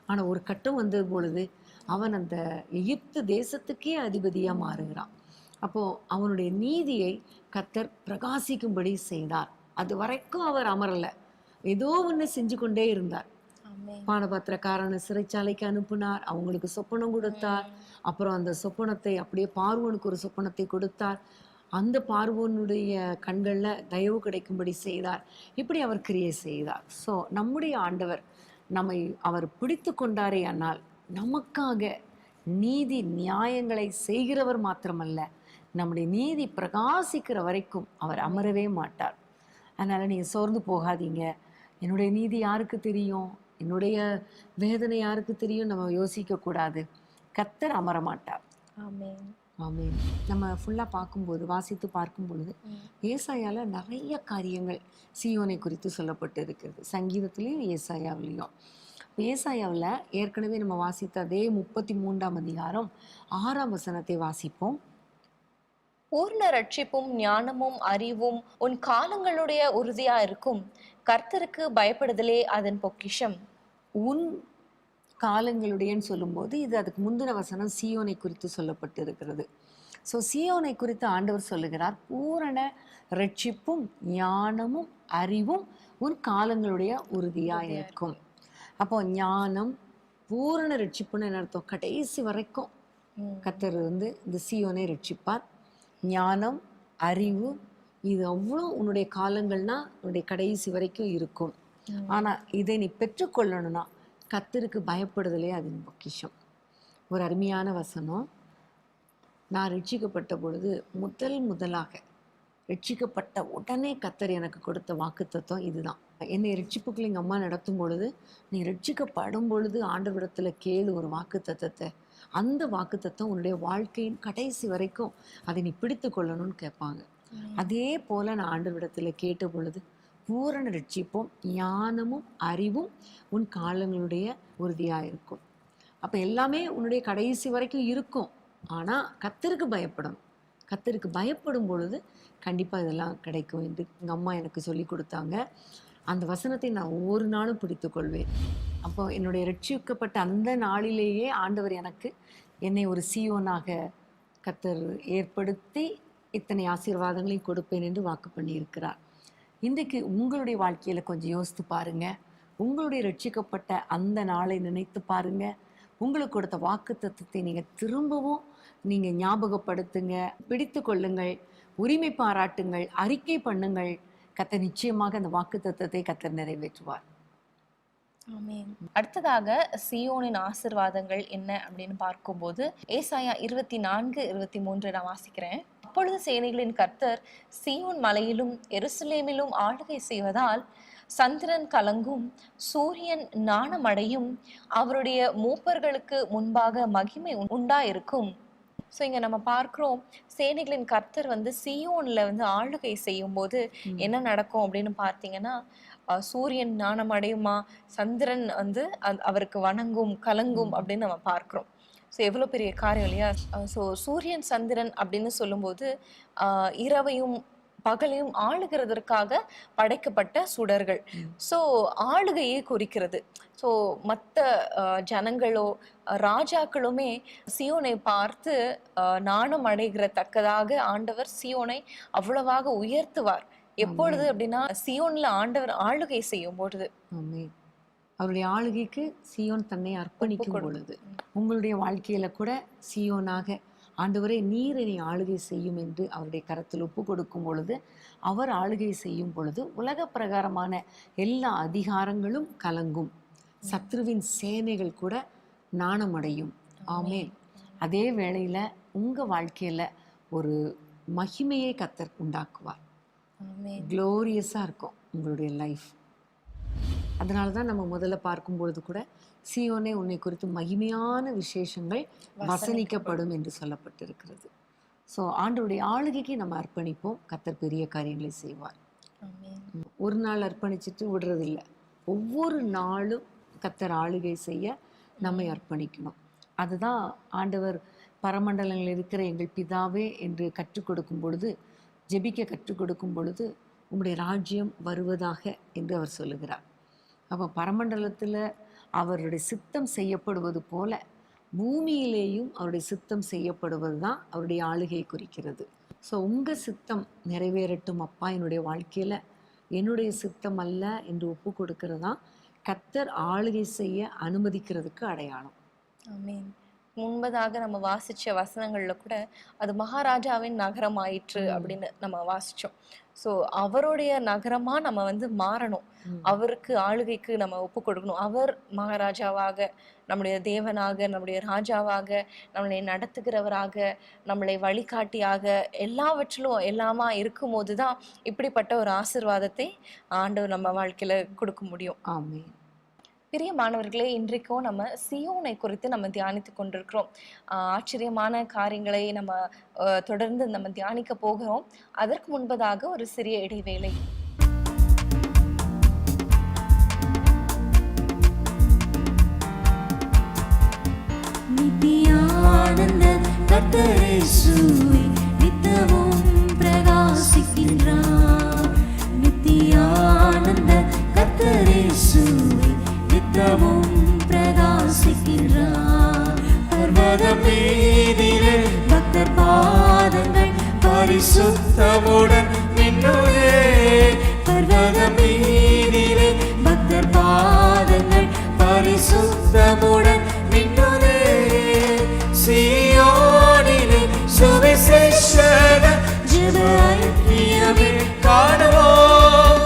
ஆனால் ஒரு கட்டம் வந்தது பொழுது அவன் அந்த எகிப்து தேசத்துக்கே அதிபதியாக மாறுகிறான். அப்போ அவனுடைய நீதியை கர்த்தர் பிரகாசிக்கும்படி செய்தார். அது வரைக்கும் அவர் அமரல, ஏதோ ஒன்று செஞ்சு கொண்டே இருந்தார். பானபாத்திரக்காரனை சிறைச்சாலைக்கு அனுப்பினார், அவங்களுக்கு சொப்பனம் கொடுத்தார். அப்புறம் அந்த சொப்பனத்தை அப்படியே பார்வோனுக்கு ஒரு சொப்பனத்தை கொடுத்தார். அந்த பார்வோனுடைய கண்களில் தயவு கிடைக்கும்படி செய்தார். இப்படி அவர் கிரியை செய்தார். ஸோ நம்முடைய ஆண்டவர் நம்மை அவர் பிடித்து கொண்டாரே ஆனால் நமக்காக நீதி நியாயங்களை செய்கிறவர் மாத்திரமல்ல, நம்முடைய நீதி பிரகாசிக்கிற வரைக்கும் அவர் அமரவே மாட்டார். அதனால் நீங்கள் சோர்ந்து போகாதீங்க. என்னுடைய நீதி யாருக்கு தெரியும், என்னுடைய வேதனை யாருக்கு தெரியும் நம்ம யோசிக்கக்கூடாது. கர்த்தர் அமர மாட்டார். ஆமென். ஆமென். நம்ம ஃபுல்லாக பார்க்கும்போது, வாசித்து பார்க்கும் பொழுது ஏசாயால நிறைய காரியங்கள் சீயோனை குறித்து சொல்லப்பட்டு இருக்கிறது. சங்கீதத்துலேயும் ஏசாயாவிலையும். ஏசாயாவில் ஏற்கனவே நம்ம வாசித்த அதே 33ஆம் அதிகாரம் 6ஆம் வசனத்தை வாசிப்போம். பூர்ண ரட்சிப்பும் ஞானமும் அறிவும் உன் காலங்களுடைய உறுதியா இருக்கும். கர்த்தருக்கு பயப்படுதலே அதன் பொக்கிஷம். உன் காலங்களுடையன்னு சொல்லும்போது இது அதுக்கு முந்தின வசனம் சீயோனை குறித்து சொல்லப்பட்டு இருக்கிறது. ஸோ சீயோனை குறித்து ஆண்டவர் சொல்லுகிறார், பூரண ரட்சிப்பும் ஞானமும் அறிவும் உன் காலங்களுடைய உறுதியாக இருக்கும். அப்போ ஞானம், பூரண ரட்சிப்புன்னு என்ன அர்த்தம்? கடைசி வரைக்கும் கர்த்தர் இந்த சீயோனை ரட்சிப்பார். ஞானம், அறிவு, இது அவ்வளோ உன்னுடைய காலங்கள்னா உன்னுடைய கடைசி வரைக்கும் இருக்கும். ஆனால் இதை நீ பெற்றுக்கொள்ளணும்னா கர்த்தருக்கு பயப்படுதலே அதன் பொக்கிஷம். ஒரு அருமையான வசனம். நான் ரட்சிக்கப்பட்ட பொழுது முதலாக ரட்சிக்கப்பட்ட உடனே கர்த்தர் எனக்கு கொடுத்த வாக்குத்தத்தம் இதுதான். என்னை ரட்சிப்புக்குள்ள எங்கள் அம்மா நடத்தும் பொழுது, நீ ரட்சிக்கப்படும் பொழுது ஆண்டவரிடத்துல கேளு ஒரு வாக்குத்தத்தத்தை, அந்த வாக்குத்தத்தம் உன்னுடைய வாழ்க்கையின் கடைசி வரைக்கும் அதை நீ பிடித்து கொள்ளணும்னு கேட்பாங்க. அதே போல நான் ஆண்டவரிடத்துல கேட்ட பொழுது பூரண ரட்சிப்பும் ஞானமும் அறிவும் உன் காலங்களுடைய உறுதியாக இருக்கும். அப்போ எல்லாமே உன்னுடைய கடைசி வரைக்கும் இருக்கும். ஆனால் கர்த்தருக்கு பயப்படணும். கர்த்தருக்கு பயப்படும் பொழுது கண்டிப்பாக இதெல்லாம் கிடைக்கும் என்று எங்கள் அம்மா எனக்கு சொல்லி கொடுத்தாங்க. அந்த வசனத்தை நான் ஒவ்வொரு நாளும் பிடித்து கொள்வேன். அப்போ என்னுடைய ரட்சிக்கப்பட்ட அந்த நாளிலேயே ஆண்டவர் என்னை ஒரு சீயோனாக கர்த்தர் ஏற்படுத்தி இத்தனை ஆசீர்வாதங்களையும் கொடுப்பேன் என்று வாக்கு பண்ணியிருக்கிறார். இன்றைக்கு உங்களுடைய வாழ்க்கையில் கொஞ்சம் யோசித்து பாருங்க. உங்களுடைய ரட்சிக்கப்பட்ட அந்த நாளை நினைத்து பாருங்க. உங்களுக்கு கொடுத்த வாக்கு தத்துவத்தை திரும்பவும் ஞாபகப்படுத்துங்க, பிடித்து கொள்ளுங்கள், உரிமை பாராட்டுங்கள், அறிக்கை பண்ணுங்கள். கர்த்தர் நிச்சயமாக அந்த வாக்கு தத்துவத்தை கர்த்தர் நிறைவேற்றுவார். ஆமென். அடுத்ததாக சீயோனின் ஆசீர்வாதங்கள் என்ன அப்படின்னு பார்க்கும்போது ஏசாயா 24:23 நான் வாசிக்கிறேன். அப்பொழுது சேனைகளின் கர்த்தர் சீயோன் மலையிலும் எருசலேமிலும் ஆளுகை செய்வதால் சந்திரன் கலங்கும், சூரியன் நாணமடையும், அவருடைய மூப்பர்களுக்கு முன்பாக மகிமை உண்டாயிருக்கும். ஸோ இங்க நம்ம பார்க்கிறோம், சேனைகளின் கர்த்தர் சீயோன்ல ஆளுகை செய்யும் போது என்ன நடக்கும் அப்படின்னு பார்த்தீங்கன்னா, சூரியன் நாணம் அடையுமா, சந்திரன் அவருக்கு வணங்கும், கலங்கும் அப்படின்னு நம்ம பார்க்கிறோம். ஸோ எவ்வளோ பெரிய காரியம் இல்லையா? ஸோ சூரியன் சந்திரன் அப்படின்னு சொல்லும்போது இரவையும் பகலையும் ஆளுகிறதற்காக படைக்கப்பட்ட சுடர்கள். ஸோ ஆளுகையை குறிக்கிறது. ஸோ மற்ற ஜனங்களோ ராஜாக்களுமே சியோனை பார்த்து நாணம் அடைகிற தக்கதாக ஆண்டவர் சியோனை அவ்வளவாக உயர்த்துவார். எப்பொழுது அப்படின்னா சியோன்ல ஆண்டவர் ஆளுகை செய்யும் பொழுது. அவருடைய ஆளுகைக்கு சியோன் தன்னை அர்ப்பணிக்கும் பொழுது. உங்களுடைய வாழ்க்கையில கூட சியோனாக ஆண்டவரே நீர் என்னை ஆளுகை செய்யும் என்று அவருடைய கரத்தில் ஒப்பு கொடுக்கும் பொழுது, அவர் ஆளுகை செய்யும் பொழுது உலக பிரகாரமான எல்லா அதிகாரங்களும் கலங்கும், சத்ருவின் சேனைகள் கூட நாணமடையும். ஆமென். அதே வேளையில் உங்கள் வாழ்க்கையில் ஒரு மகிமையை கர்த்தர் உண்டாக்குவார். க்ளோரியஸாக இருக்கும் உங்களுடைய லைஃப். அதனால தான் நம்ம முதல்ல பார்க்கும் பொழுது கூட சீயோனே உன்னை குறித்து மகிமையான விசேஷங்கள் வசனிக்கப்படும் என்று சொல்லப்பட்டிருக்கிறது. ஸோ ஆண்டவருடைய ஆளுகைக்கு நம்ம அர்ப்பணிப்போம், கர்த்தர் பெரிய காரியங்களை செய்வார். ஒரு நாள் அர்ப்பணிச்சுட்டு விடுறதில்லை, ஒவ்வொரு நாளும் கர்த்தர் ஆளுகை செய்ய நம்மை அர்ப்பணிக்கணும். அதுதான் ஆண்டவர் பரமண்டலங்களில் இருக்கிற எங்கள் பிதாவே என்று கற்றுக் கொடுக்கும் பொழுது, ஜெபிக்க கற்றுக் கொடுக்கும் பொழுது, உம்முடைய ராஜ்யம் வருவதாக என்று அவர் சொல்லுகிறார். அப்போ பரமண்டலத்தில் அவருடைய சித்தம் செய்யப்படுவது போல பூமியிலேயும் அவருடைய சித்தம் செய்யப்படுவது தான் அவருடைய ஆளுகையை குறிக்கிறது. ஸோ உங்கள் சித்தம் நிறைவேறட்டும் அப்பா என்னுடைய வாழ்க்கையில், என்னுடைய சித்தம் அல்ல என்று ஒப்பு கொடுக்கிறது தான் கர்த்தர் ஆளுகை செய்ய அனுமதிக்கிறதுக்கு அடையாளம். ஆமென். முன்பதாக நம்ம வாசிச்ச வசனங்கள்ல கூட அது மகாராஜாவின் நகரம் ஆயிற்று அப்படின்னு நம்ம வாசிச்சோம். ஸோ அவருடைய நகரமா நம்ம வந்து மாறணும், அவருக்கு ஆளுகைக்கு நம்ம ஒப்பு கொடுக்கணும். அவர் மகாராஜாவாக, நம்முடைய தேவனாக, நம்முடைய ராஜாவாக, நம்மளை நடத்துகிறவராக, நம்மளை வழிகாட்டியாக, எல்லாவற்றிலும் எல்லாமா இருக்கும்போது தான் இப்படிப்பட்ட ஒரு ஆசீர்வாதத்தை ஆண்டவர் நம்ம வாழ்க்கையில கொடுக்க முடியும். ஆமென். பிரியமானவர்களே, இன்றைக்கும் நம்ம சியோனை குறித்து நம்ம தியானித்து கொண்டிருக்கிறோம். ஆச்சரியமான காரியங்களை நம்ம தொடர்ந்து நம்ம தியானிக்க போகிறோம். அதற்கு முன்பதாக ஒரு சிறிய இடைவேளை. நித்தியானந்த கர்த்தர் இயேசுவே நித்தமும் பிரகாசிக்கின்றார். நித்தியானந்த கர்த்தர் இயேசுவே நித்தமும் பிரகாசிக்கின்றார். பர்வதம் மீதிலே பக்தர் பாதங்கள் பரிசுத்தமுடன் நின்னுதே. பர்வதம் மீதிலே பக்தர் பாதங்கள் பரிசுத்தமுடன் நின்னுதே. சீயோனிலே சுவிசேஷக ஜெப ஐக்கியமே காணுவோம்.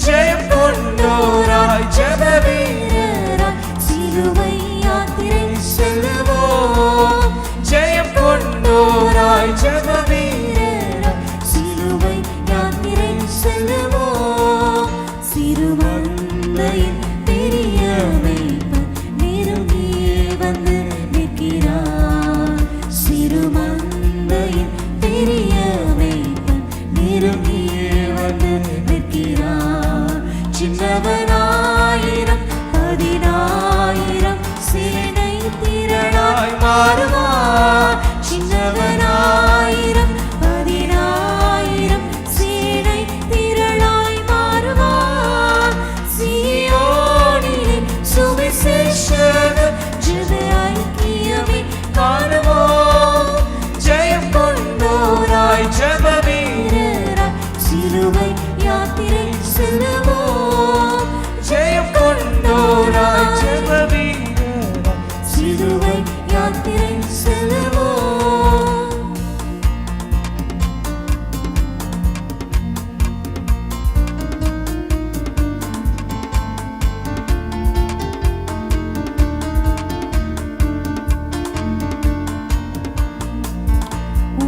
ஜெயம் கொண்டோராய் ஜெப வீரராய் சிலுவை யாத்திரை செல்லுவோம். ஜெயம் கொண்டோராய் ஜெப வீரராய் சிலுவை யாத்திரை செல்லுவோம். சிறுமந்தையின் பெரிய மேய்ப்பன் நெருங்கியே வந்து நிற்கிறார். சிறுமந்தையின் பெரிய மேய்ப்பன் நெருங்கியே வந்து நிற்கிறார். சின்னவனாயிரம் 10,000 சேனை திரளாய் மாறுவார். சின்னவனாயிரம் 10,000 சேனை திரளாய் மாறுவார். சீயோனிலே சுவிசேஷக ஜெப ஐக்கியமே காணுவோம். ஜெயம் கொண்டோராய் ஜெப வீரராய் சிலுவை யாத்திரை செல்லுவோம். ஜெயம் கொண்டோராய் ஜெப வீரராய் சிலுவை யாத்திரை செல்லுவோம்.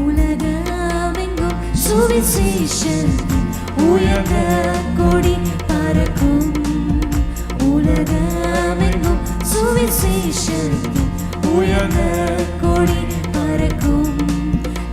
உலகமெங்கும் சுவிசேஷத்தின் உயர்ந்த கொடி பறக்கும். உலகமெங்கும் சுவிசேஷத்தின் உயர்ந்த கொடி பறக்கும்.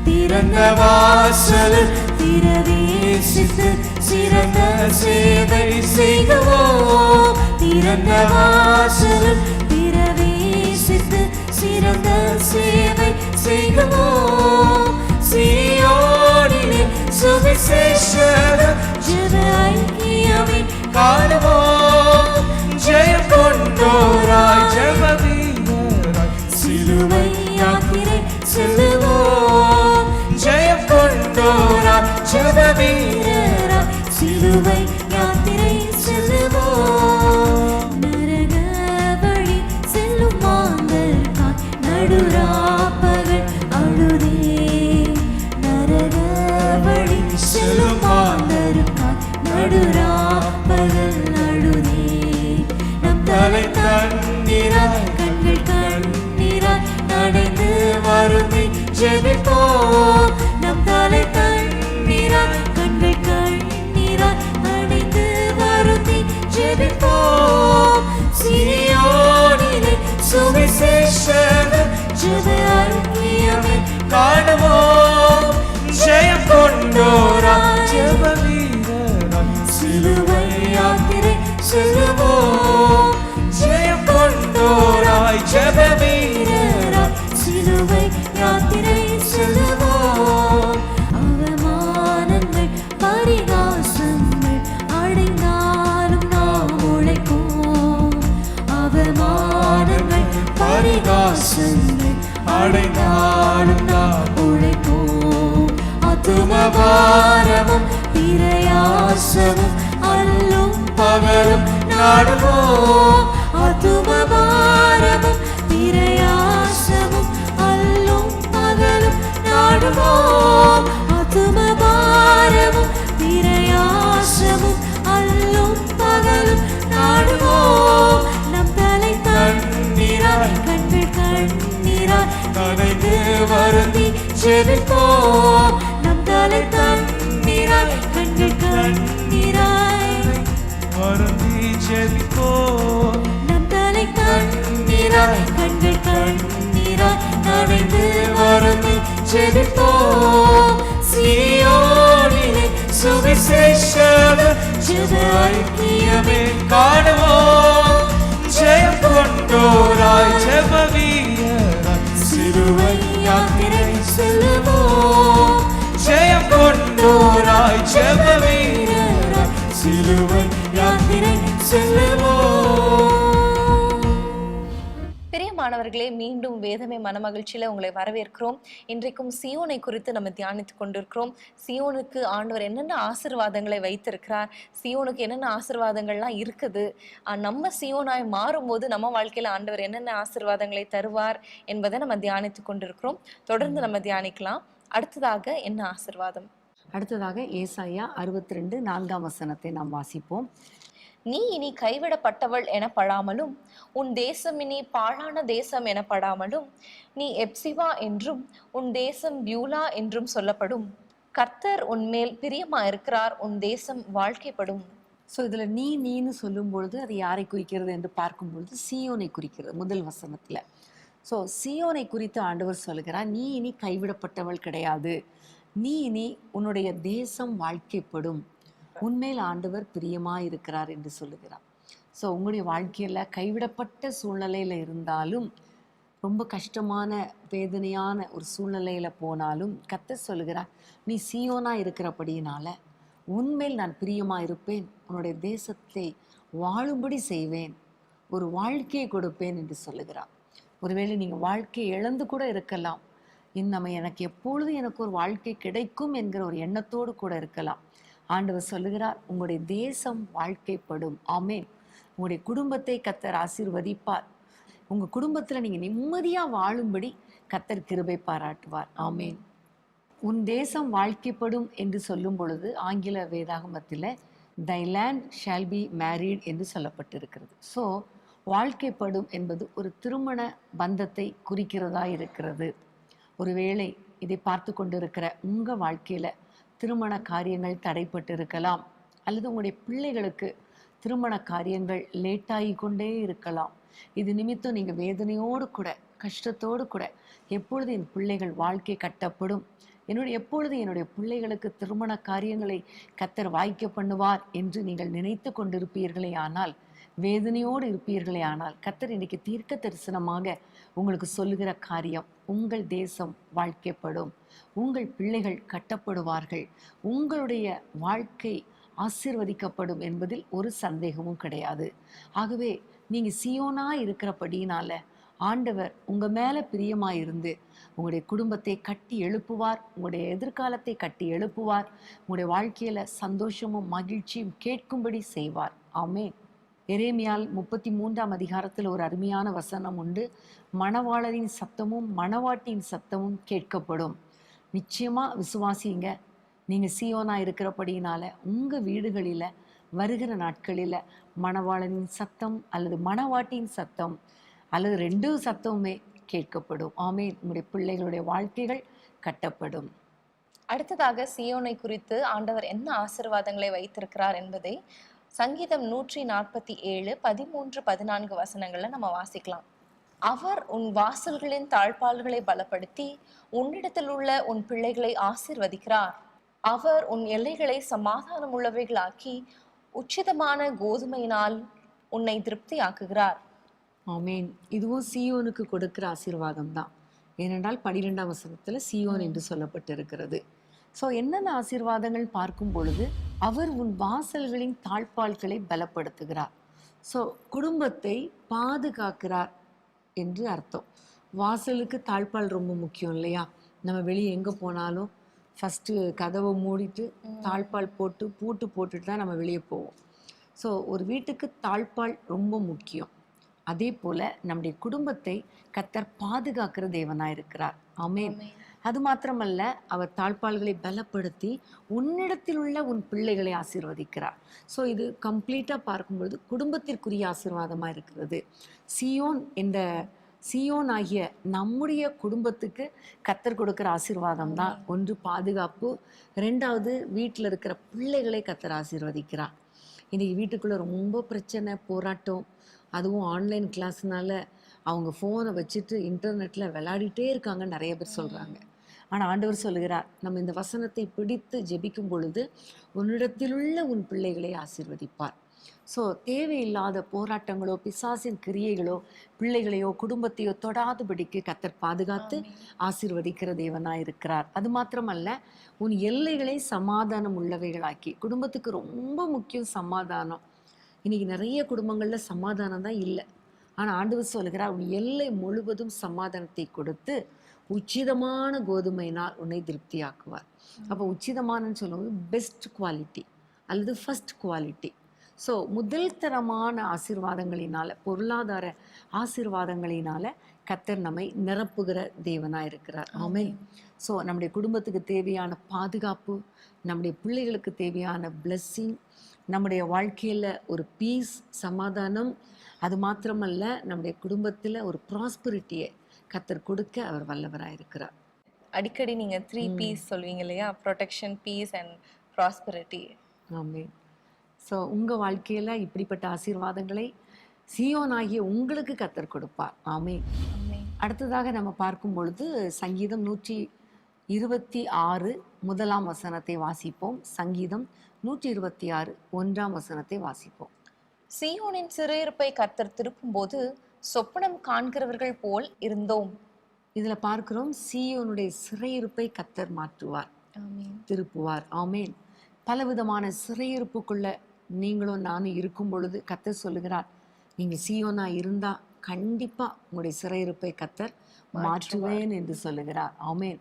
திறந்த வாசல் திரவேசித்து சிறந்த சேவை செய்வோம். திறந்த வாசல் திரவேசித்து சிறந்த சேவை செய்வோம். சீயோனிலே சுவிசேஷக ஜெப ஐக்கியமே காணுவோம். ஜெயம் கொண்டோராய் ஜெப வீரராய் சிலுவை யாத்திரை செல்லுவோம். ஜெயம் கொண்டோராய் ஜெப வீரராய் சிலுவை யாத்திரை செல்லுவோம். நரக வழி செல்லும் மாந்தர்காய் நடுராப்பகல் அழுதே நடுரா பகல் அழுதே. நம் தலை தண்ணீராய் கண்கள் கண்ணீராய் நனைந்து வருந்தி ஜெபிப்போம். நம் தலை தண்ணீராய் கண்கள் கண்ணீராய் நனைந்து வருந்தி ஜெபிப்போம். சீயோனிலே சுவிசேஷ ஜெப ஐக்கியமே காணுவோம். ஜெயம் கொண்டோராய் ஜெப வீரராய் சிலுவை யாத்திரை செல்லுவோம். ஜெயம் கொண்டோராய் ஜெப வீரராய் சிலுவை யாத்திரை செல்லுவோம். அவமானங்கள் பரிகாசங்கள் அடைந்தாலும் நாம் உழைப்போம். அவமானங்கள் பரிகாசங்கள் அடைந்தாலும் நாம் உழைப்போம். ஆத்துமபாரமும் பிரயாசமும் அல்லும் பகலும் நாடுவோம். ஆத்துமபாரமும் பிரயாசமும் அல்லும் பகலும் நாடுவோம். ஆத்துமபாரமும் பிரயாசமும் அல்லும் பகலும் நாடுவோம். நம் தலை தண்ணீராய் கண்கள் கண்ணீராய் நனைந்து வருந்தி ஜெபிப்போம். நம் தலை தண்ணீராய் கண்கள் கண்ணீராய் வருந்தி ஜெபிப்போம். நம் தலை தண்ணீராய் கண்கள் கண்ணீராய் நனைந்து வருந்தி ஜெபிப்போம். சீயோனிலே சுவிசேஷ ஜெப ஐக்கியமே காணுவோம். ஜெயம் கொண்டோராய் ஜெப வீரராய் சிலுவை யாத்திரை செல்லுவோம். ஜெயம் கொண்டோராய் ஜெப வீரராய் சிலுவை யாத்திரை செல்லுவோம். பிரியமானவர்களே, மீண்டும் வேதமே மனமகிழ்ச்சியில உங்களை வரவேற்கிறோம். இன்றைக்கும் சியோனை குறித்து நம்ம தியானித்துக் கொண்டிருக்கிறோம். சியோனுக்கு ஆண்டவர் என்னென்ன ஆசீர்வாதங்களை வைத்திருக்கிறார், சியோனுக்கு என்னென்ன ஆசீர்வாதங்கள்லாம் இருக்குது, நம்ம சியோனாய் மாறும்போது நம்ம வாழ்க்கையில ஆண்டவர் என்னென்ன ஆசீர்வாதங்களை தருவார் என்பதை நம்ம தியானித்துக் கொண்டிருக்கிறோம். தொடர்ந்து நம்ம தியானிக்கலாம். அடுத்ததாக என்ன ஆசீர்வாதம்? அடுத்ததாக ஏசாயா 62:4 நாம் வாசிப்போம். நீ இனி கைவிடப்பட்டவள் எனப்படாமலும் உன் தேசம் இனி பாழான தேசம் எனப்படாமலும் நீ எப்சிவா என்றும் உன் தேசம் பியூலா என்றும் சொல்லப்படும். கர்த்தர் உன்மேல் பிரியமா இருக்கிறார், உன் தேசம் வாழ்க்கைப்படும். ஸோ இதில் நீன்னு சொல்லும் பொழுது அது யாரை குறிக்கிறது என்று பார்க்கும் பொழுது சியோனை குறிக்கிறது முதல் வசனத்தில். ஸோ சியோனை குறித்து ஆண்டவர் சொல்கிறார், நீ இனி கைவிடப்பட்டவள் கிடையாது, நீ இனி உன்னுடைய தேசம் வாழ்க்கைப்படும், உன்மேல் ஆண்டவர் பிரியமாக இருக்கிறார் என்று சொல்லுகிறார். ஸோ உங்களுடைய வாழ்க்கையில் கைவிடப்பட்ட சூழ்நிலையில் இருந்தாலும், ரொம்ப கஷ்டமான வேதனையான ஒரு சூழ்நிலையில் போனாலும் கர்த்தர் சொல்லுகிறார், நீ சீயோனாக இருக்கிறபடியினால உன்மேல் நான் பிரியமாக இருப்பேன், உன்னுடைய தேசத்தை வாழும்படி செய்வேன், ஒரு வாழ்க்கையை கொடுப்பேன் என்று சொல்லுகிறார். ஒருவேளை நீங்கள் வாழ்க்கையை இழந்து கூட இருக்கலாம், எனக்கு எப்பொழுது எனக்கு ஒரு வாழ்க்கை கிடைக்கும் என்கிற ஒரு எண்ணத்தோடு கூட இருக்கலாம். ஆண்டவர் சொல்லுகிறார், உங்களுடைய தேசம் வாழ்க்கைப்படும். ஆமேன். உங்களுடைய குடும்பத்தை கர்த்தர் ஆசீர்வதிப்பார். உங்கள் குடும்பத்தில் நீங்கள் நிம்மதியாக வாழும்படி கர்த்தர் கிருபை பாராட்டுவார். ஆமேன். உன் தேசம் வாழ்க்கைப்படும் என்று சொல்லும் பொழுது ஆங்கில வேதாகமத்தில் தை லேண்ட் ஷால் பி மேரீட் என்று சொல்லப்பட்டிருக்கிறது. ஸோ வாழ்க்கைப்படும் என்பது ஒரு திருமண பந்தத்தை குறிக்கிறதா இருக்கிறது. ஒருவேளை இதை பார்த்து கொண்டிருக்கிற உங்கள் வாழ்க்கையில் திருமண காரியங்கள் தடைப்பட்டு இருக்கலாம், அல்லது உங்களுடைய பிள்ளைகளுக்கு திருமண காரியங்கள் லேட்டாகி கொண்டே இருக்கலாம். இது நிமித்தம் நீங்கள் வேதனையோடு கூட கஷ்டத்தோடு கூட எப்பொழுது என் பிள்ளைகள் வாழ்க்கை கட்டப்படும், எப்பொழுது என்னுடைய பிள்ளைகளுக்கு திருமண காரியங்களை கர்த்தர் வாய்க்க பண்ணுவார் என்று நீங்கள் நினைத்து கொண்டிருப்பீர்களே ஆனால், வேதனையோடு இருப்பீர்களே ஆனால், கர்த்தர் இன்னைக்கு தீர்க்க தரிசனமாக உங்களுக்கு சொல்லுகிற காரியம், உங்கள் தேசம் வாழ்க்கைப்படும், உங்கள் பிள்ளைகள் கட்டப்படுவார்கள், உங்களுடைய வாழ்க்கை ஆசீர்வதிக்கப்படும் என்பதில் ஒரு சந்தேகமும் கிடையாது. ஆகவே நீங்கள் சீயோனா இருக்கிறபடினால ஆண்டவர் உங்கள் மேலே பிரியமாக இருந்து உங்களுடைய குடும்பத்தை கட்டி எழுப்புவார், உங்களுடைய எதிர்காலத்தை கட்டி எழுப்புவார், உங்களுடைய வாழ்க்கையில் சந்தோஷமும் மகிழ்ச்சியும் கேட்கும்படி செய்வார். ஆமென். எரேமியால் 33 ஒரு அருமையான வசனம் உண்டு. மணவாளரின் சத்தமும் மணவாட்டியின் சத்தமும் கேட்கப்படும். நிச்சயமாக விசுவாசிங்க, நீங்கள் சீயோனா இருக்கிறபடியினால உங்கள் வீடுகளில் வருகிற நாட்களில் மணவாளனின் சத்தம் அல்லது மணவாட்டியின் சத்தம் அல்லது ரெண்டு சத்தமுமே கேட்கப்படும். ஆமென். உங்களுடைய பிள்ளைகளுடைய வாழ்க்கைகள் கட்டப்படும். அடுத்ததாக சியோனை குறித்து ஆண்டவர் என்ன ஆசீர்வாதங்களை வைத்திருக்கிறார் என்பதை சங்கீதம் 147 13 14 வசனங்கள்ல நம்ம வாசிக்கலாம். அவர் உன் வாசல்களின் தாழ்பால்களை பலப்படுத்தி உன்னிடத்தில் உள்ள உன் பிள்ளைகளை ஆசீர்வதிக்கிறார். அவர் உன் எல்லைகளை சமாதானம் உள்ளவைகளாக்கி உச்சிதமான கோதுமையினால் உன்னை திருப்தியாக்குகிறார். ஆமென். இதுவும் சீயோனுக்கு கொடுக்கிற ஆசீர்வாதம் தான். ஏனென்றால் 12ஆம் வசனத்தில் சீயோன் என்று சொல்லப்பட்டிருக்கிறது. ஸோ என்னென்ன ஆசீர்வாதங்கள் பார்க்கும் பொழுது அவர் உன் வாசல்களின் தாழ்பால்களை பலப்படுத்துகிறார். ஸோ குடும்பத்தை பாதுகாக்கிறார் என்று அர்த்தம். வாசலுக்கு தாழ்பால் ரொம்ப முக்கியம் இல்லையா? நம்ம வெளியே எங்கே போனாலும் ஃபஸ்ட்டு கதவை மூடிட்டு தாழ்பால் போட்டு பூட்டு போட்டுட்டு தான் நம்ம வெளியே போவோம். ஸோ ஒரு வீட்டுக்கு தாழ்பால் ரொம்ப முக்கியம். அதே போல் நம்முடைய குடும்பத்தை கர்த்தர் பாதுகாக்கிற தேவனாக இருக்கிறார். ஆமென். அது மாத்திரமல்ல, அவர் தாழ்பால்களை பலப்படுத்தி உன்னிடத்தில் உள்ள உன் பிள்ளைகளை ஆசீர்வதிக்கிறார். ஸோ இது கம்ப்ளீட்டாக பார்க்கும்பொழுது குடும்பத்திற்குரிய ஆசீர்வாதமாக இருக்கிறது. சியோன் ஆகிய நம்முடைய குடும்பத்துக்கு கர்த்தர் கொடுக்கிற ஆசீர்வாதம் தான். ஒன்று பாதுகாப்பு, ரெண்டாவது வீட்டில் இருக்கிற பிள்ளைகளை கர்த்தர் ஆசீர்வதிக்கிறார். இன்னைக்கு வீட்டுக்குள்ளே ரொம்ப பிரச்சனை, போராட்டம், அதுவும் ஆன்லைன் கிளாஸ்னால அவங்க ஃபோனை வச்சுட்டு இன்டர்நெட்டில் விளையாடிட்டே இருக்காங்கன்னு நிறைய பேர் சொல்கிறாங்க. ஆனால் ஆண்டவர் சொல்லுகிறார், நம்ம இந்த வசனத்தை பிடித்து ஜெபிக்கும் பொழுது உன்னிடத்திலுள்ள உன் பிள்ளைகளை ஆசீர்வதிப்பார். ஸோ தேவையில்லாத போராட்டங்களோ பிசாசின் கிரியைகளோ பிள்ளைகளையோ குடும்பத்தையோ தொடாதபடிக்கு கர்த்தர் பாதுகாத்து ஆசீர்வதிக்கிற தேவனாக இருக்கிறார். அது மாத்திரமல்ல, உன் எல்லைகளை சமாதானம் உள்ளவைகளாக்கி. குடும்பத்துக்கு ரொம்ப முக்கியம் சமாதானம். இன்னைக்கு நிறைய குடும்பங்களில் சமாதானம் தான் இல்லை. ஆனால் ஆண்டவர் சொல்கிறார், உன் எல்லை முழுவதும் சமாதானத்தை கொடுத்து உச்சிதமான கோதுமையினால் உன்னை திருப்தியாக்குவார். அப்போ உச்சிதமானன்னு சொல்லும்போது பெஸ்ட் குவாலிட்டி அல்லது ஃபர்ஸ்ட் குவாலிட்டி. ஸோ முதல் தரமான ஆசீர்வாதங்களினால, பொருளாதார ஆசீர்வாதங்களினால கர்த்தர் நம்மை நிரப்புகிற தேவனாக இருக்கிறார். ஆமென். ஸோ நம்முடைய குடும்பத்துக்கு தேவையான பாதுகாப்பு, நம்முடைய பிள்ளைகளுக்கு தேவையான பிளெஸ்ஸிங், நம்முடைய வாழ்க்கையில் ஒரு பீஸ், சமாதானம், அது மாத்திரமல்ல நம்முடைய குடும்பத்தில் ஒரு ப்ராஸ்பரிட்டியை கர்த்தர் கொடுக்க அவர் வல்லவராக இருக்கிறார். அடிக்கடி நீங்க 3 P's சொல்வீங்க இல்லையா? Protection, peace and prosperity. Amen. So உங்கள் வாழ்க்கையில் இப்படிப்பட்ட ஆசீர்வாதங்களை சீயோன் ஆகிய உங்களுக்கு கர்த்தர் கொடுப்பார். ஆமென். அடுத்ததாக நம்ம பார்க்கும் பொழுது சங்கீதம் 126 1ஆம் வசனத்தை வாசிப்போம். சங்கீதம் 126 1ஆம் வசனத்தை வாசிப்போம். சீயோனின் சிறையிருப்பை கர்த்தர் திருப்பும் போது சொப்பனம் காண்கிறவர்கள் போல் இருந்தோம். இதில் பார்க்கிறோம், சீயோனுடைய சிறையிருப்பை கர்த்தர் மாற்றுவார், திருப்புவார். ஆமென். பலவிதமான சிறையிருப்புக்குள்ள நீங்களும் நானும் இருக்கும் பொழுது கர்த்தர் சொல்லுகிறார், நீங்கள் சீயோனா இருந்தால் கண்டிப்பாக உங்களுடைய சிறையிருப்பை கர்த்தர் மாற்றுவேன் என்று சொல்லுகிறார். ஆமென்.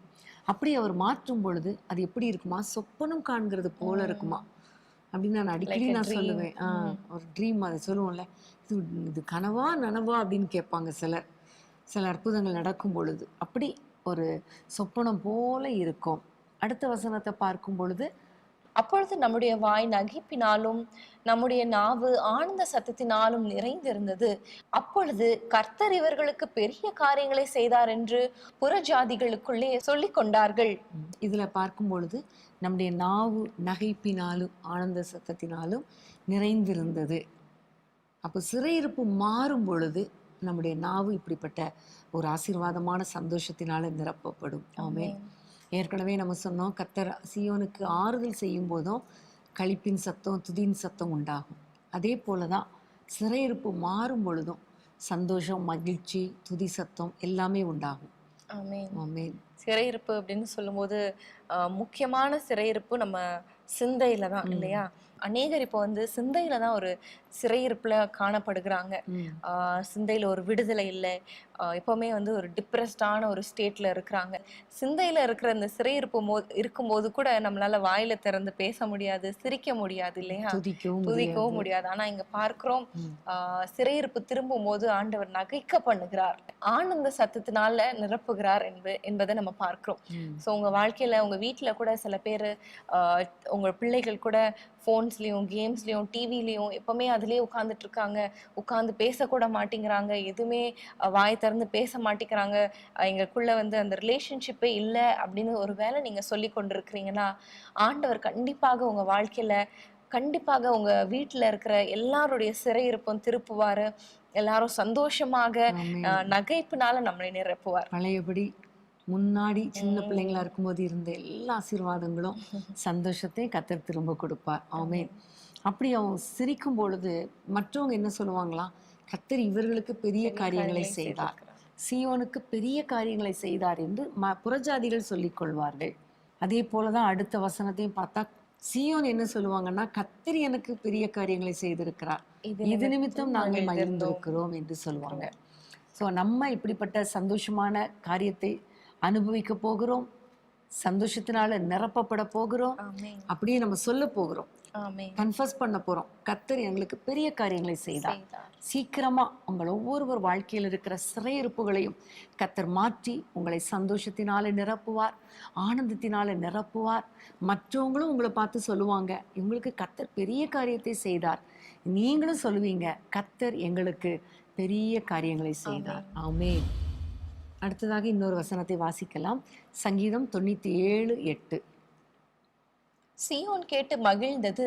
அப்படி அவர் மாற்றும் பொழுது அது எப்படி இருக்குமா? சொப்பனம் காண்கிறது போல இருக்குமா அப்படின்னு நான் அடிக்கடி நான் சொல்லுவேன். ஒரு ட்ரீம், அதை சொல்லுவோம்ல, இது கனவா நனவா அப்படின்னு கேட்பாங்க சில அற்புதங்கள் நடக்கும் பொழுது. அப்படி ஒரு சொப்பனம் போல இருக்கும். அடுத்த வசனத்தை பார்க்கும் பொழுது, அப்பொழுது நம்முடைய வாய் நகைப்பினாலும் நம்முடைய நாவு ஆனந்த சத்தத்தினாலும் நிறைந்திருந்தது. அப்பொழுது கர்த்தர் இவர்களுக்கு பெரிய காரியங்களை செய்தார் என்று புறஜாதிகளுக்குள்ளே சொல்லிக் கொண்டார்கள். இதுல பார்க்கும் பொழுது நம்முடைய நாவு நகைப்பினாலும் ஆனந்த சத்தத்தினாலும் நிறைந்திருந்தது. அப்போ சிறையிருப்பு மாறும் பொழுது நம்முடைய நாவு இப்படிப்பட்ட ஒரு ஆசீர்வாதமான சந்தோஷத்தினால நிரப்பப்படும். ஆமென். ஏற்கனவே நம்ம சொன்னோம், கர்த்தர் சீயோனுக்கு ஆறுதல் செய்யும் போதும் களிப்பின் சத்தம், துதியின் சத்தம் உண்டாகும். அதே போல தான் சிறையிருப்பு மாறும் பொழுதும் சந்தோஷம், மகிழ்ச்சி, துதி சத்தம் எல்லாமே உண்டாகும். ஆமென். ஆமென். சிறையிருப்பு அப்படின்னு சொல்லும்போது முக்கியமான சிறையிருப்பு நம்ம சிந்தையில தான் இல்லையா? அநேகர் இப்போ வந்து சிந்தையில தான் ஒரு சிறையிருப்புல காணப்படுகிறாங்க. சிந்தையில ஒரு விடுதலை இல்லை, எப்பவுமே வந்து ஒரு டிப்ரெஸ்டான ஒரு ஸ்டேட்ல இருக்கிறாங்க. சிந்தையில இருக்கிற இந்த சிறையிருப்பு இருக்கும்போது கூட நம்மளால வாயில திறந்து பேச முடியாது, சிரிக்க முடியாது இல்லையா? துதிக்கவும் முடியாது. ஆனா இங்க பார்க்கிறோம், சிறையிருப்பு திரும்பும் போது ஆண்டவர் நகைக்க பண்ணுகிறார், ஆனந்த சத்தத்தினால நிரப்புகிறார் என்பதை நம்ம நம்ம பார்க்கிறோம். ஸோ உங்க வாழ்க்கையில உங்க வீட்டுல கூட சில பேர் உங்க பிள்ளைகள் கூட ஃபோன்ஸ்லயும் கேம்ஸ்லயும் டிவிலையும் எப்பவுமே அதுலயே உட்கார்ந்துட்டு இருக்காங்க, உட்கார்ந்து பேசக்கூட மாட்டேங்கிறாங்க, எதுவுமே வாய் திறந்து பேச மாட்டேங்கிறாங்க, எங்களுக்குள்ள வந்து அந்த ரிலேஷன்ஷிப்பே இல்லை அப்படின்னு ஒரு வேளை நீங்க சொல்லி கொண்டிருக்கிறீங்கன்னா, ஆண்டவர் கண்டிப்பாக உங்க வாழ்க்கையில கண்டிப்பாக உங்க வீட்டுல இருக்கிற எல்லாருடைய சிறையிருப்பும் திருப்புவாரு. எல்லாரும் சந்தோஷமாக நகைப்புனால நம்மளை நிரப்புவார். பழையபடி முன்னாடி சின்ன பிள்ளைங்களா இருக்கும்போது இருந்த எல்லா ஆசீர்வாதங்களும் சந்தோஷத்தையும் கர்த்தர் திரும்ப கொடுப்பார். ஆமென். அப்படி அவன் சிரிக்கும் பொழுது மற்றவங்க என்ன சொல்லுவாங்களாம், கர்த்தர் இவர்களுக்கு பெரிய காரியங்களை செய்தார், சீயோனுக்கு பெரிய காரியங்களை செய்தார் என்று புறஜாதிகள் சொல்லிக் கொள்வார்கள். அதே போலதான் அடுத்த வசனத்தையும் பார்த்தா சீயோன் என்ன சொல்லுவாங்கன்னா, கர்த்தர் எனக்கு பெரிய காரியங்களை செய்திருக்கிறார், இது நிமித்தம் நாங்கள் மகிழ்ந்திருக்கிறோம் என்று சொல்லுவாங்க. ஸோ நம்ம இப்படிப்பட்ட சந்தோஷமான காரியத்தை அனுபவிக்க போகிறோம், சந்தோஷத்தினால நிரப்பப்பட போகிறோம், அப்படியே நம்ம சொல்ல போகிறோம், கன்ஃபஸ் பண்ண போறோம், கர்த்தர் எங்களுக்கு பெரிய காரியங்களை செய்தார். சீக்கிரமா உங்கள் ஒவ்வொருவர் வாழ்க்கையில் இருக்கிற சிறையிருப்புகளையும் கர்த்தர் மாற்றி உங்களை சந்தோஷத்தினால நிரப்புவார், ஆனந்தத்தினால நிரப்புவார். மற்றவங்களும் உங்களை பார்த்து சொல்லுவாங்க, இவங்களுக்கு கர்த்தர் பெரிய காரியத்தை செய்தார். நீங்களும் சொல்லுவீங்க, கர்த்தர் எங்களுக்கு பெரிய காரியங்களை செய்தார். ஆமென். அடுத்ததாக இன்னொரு வசனத்தை வாசிக்கலாம். சங்கீதம் 97:8. சீயோன் கேட்டு மகிழ்ந்தது,